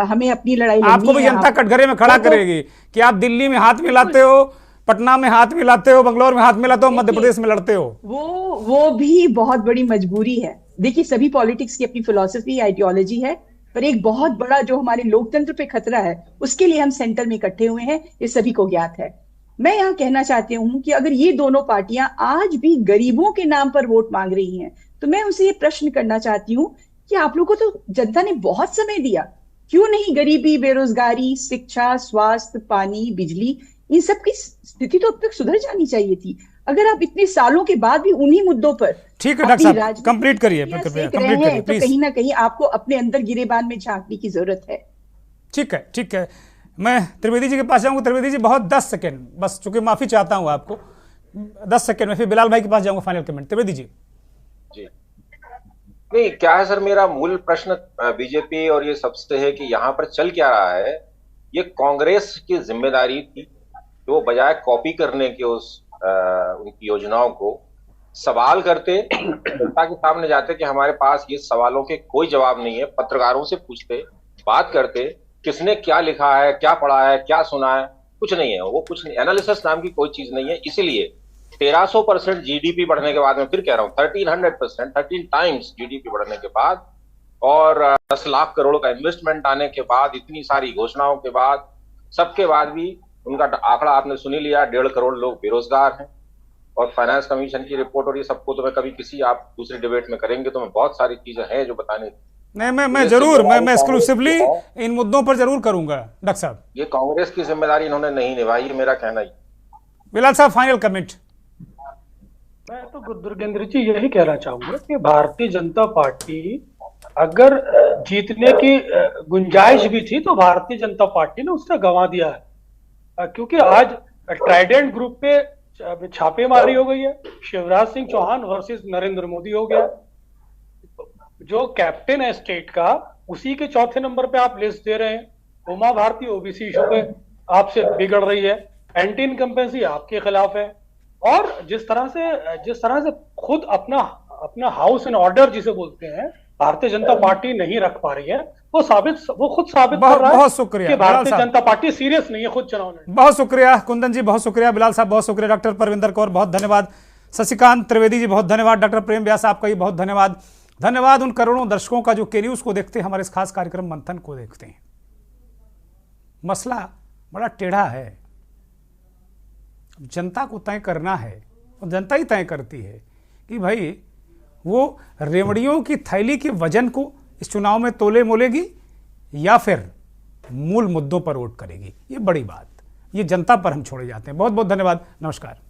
हमें अपनी लड़ाई आपको भी जनता कटघरे में खड़ा करेगी कि आप दिल्ली में हाथ मिलाते हो, पटना में हाथ मिलाते हो, बंगलौर में हाथ मिलाते हो, मध्य प्रदेश में लड़ते हो। वो भी बहुत बड़ी मजबूरी है। देखिए, सभी पॉलिटिक्स की अपनी फिलॉसफी, आइडियोलॉजी है, पर एक बहुत बड़ा जो हमारे लोकतंत्र पे खतरा है, उसके लिए हम सेंटर में इकट्ठे हुए हैं, ये सभी को ज्ञात है। मैं यहाँ कहना चाहती हूँ कि अगर ये दोनों पार्टियां आज भी गरीबों के नाम पर वोट मांग रही हैं, तो मैं उनसे ये प्रश्न करना चाहती हूँ कि आप लोगों को तो जनता ने बहुत समय दिया, क्यों नहीं गरीबी, बेरोजगारी, शिक्षा, स्वास्थ्य, पानी, बिजली, इन सब की स्थिति तो अब तक सुधर जानी चाहिए थी। अगर आप इतने सालों के बाद भी उन्हीं मुद्दों पर, ठीक है डॉक्टर साहब, कंप्लीट करिए, तो कहीं ना कहीं आपको अपने अंदर गिरेबान में झांकने की जरूरत है। ठीक है, मैं त्रिवेदी जी के पास जाऊंगा। त्रिवेदी जी, बहुत 10 सेकंड बस, चूंकि माफी चाहता हूं आपको, 10 सेकंड में, फिर बिलाल भाई के पास जाऊंगा फाइनल कमेंट। त्रिवेदी जी। नहीं, क्या है सर, मेरा मूल प्रश्न बीजेपी और ये सबसे है कि यहाँ पर चल क्या रहा है। ये कांग्रेस की जिम्मेदारी थी जो बजाय कॉपी करने के उनकी योजनाओं को सवाल करते, जनता के सामने जाते कि हमारे पास ये सवालों के कोई जवाब नहीं है, पत्रकारों से पूछते, बात करते, किसने क्या लिखा है, क्या पढ़ा है, क्या सुना है, कुछ नहीं है, वो कुछ नहीं, एनालिसिस नाम की कोई चीज नहीं है। इसीलिए 1300% जीडीपी बढ़ने के बाद, मैं फिर कह रहा हूँ 1300%, 13 टाइम्स जीडीपी बढ़ने के बाद, और 10 लाख करोड़ का इन्वेस्टमेंट आने के बाद, इतनी सारी घोषणाओं के बाद, सबके बाद भी उनका आंकड़ा आपने सुनी लिया, 1.5 करोड़ लोग बेरोजगार हैं। और फाइनेंस कमीशन की रिपोर्ट और ये सबको तो मैं कभी किसी आप दूसरी डिबेट में करेंगे तो मैं बहुत सारी चीजें हैं जो बताने। नहीं, मैं जरूर, मैं एक्सक्लूसिवली इन मुद्दों पर जरूर करूंगा। डॉक्टर साहब, ये कांग्रेस की जिम्मेदारी इन्होंने नहीं निभाई, ये मेरा कहना ही। बिलाल साहब, फाइनल कमेंट। मैं तो दुर्गेंद्र जी यही कहना चाहूंगा कि भारतीय जनता पार्टी अगर जीतने की गुंजाइश भी थी तो भारतीय जनता पार्टी ने उससे गंवा दिया है, क्योंकि आज ट्राइडेंट ग्रुप पे छापेमारी हो गई है, शिवराज सिंह चौहान वर्सेस नरेंद्र मोदी हो गया, जो कैप्टन है स्टेट का, उसी के चौथे नंबर पे आप लिस्ट दे रहे हैं। उमा भारती ओबीसी इशू पे आपसे बिगड़ रही है, एंटी इनकम्पेंसी आपके खिलाफ है, और जिस तरह से खुद अपना हाउस इन ऑर्डर जिसे बोलते हैं भारतीय जनता पार्टी नहीं रख पा रही है, वो खुद साबित कर रहा है बहुत शुक्रिया कि भारतीय जनता पार्टी सीरियस नहीं है खुद चुनाव लड़ने। बहुत शुक्रिया कुंदन जी, बहुत शुक्रिया बिलाल साहब, बहुत शुक्रिया डॉक्टर परविंदर कौर, बहुत धन्यवाद शशिकांत त्रिवेदी जी, बहुत धन्यवाद डॉक्टर प्रेम व्यास, आपका भी बहुत धन्यवाद। धन्यवाद उन करोड़ों दर्शकों का जो के न्यूज़ को देखते हैं, हमारे इस खास कार्यक्रम मंथन को देखते हैं। मसला बड़ा टेढ़ा है, जनता को तय करना है और जनता ही तय करती है कि भाई वो रेवड़ियों की थैली के वजन को इस चुनाव में तोले मोलेगी या फिर मूल मुद्दों पर वोट करेगी। ये बड़ी बात, ये जनता पर हम छोड़े जाते हैं। बहुत बहुत धन्यवाद, नमस्कार।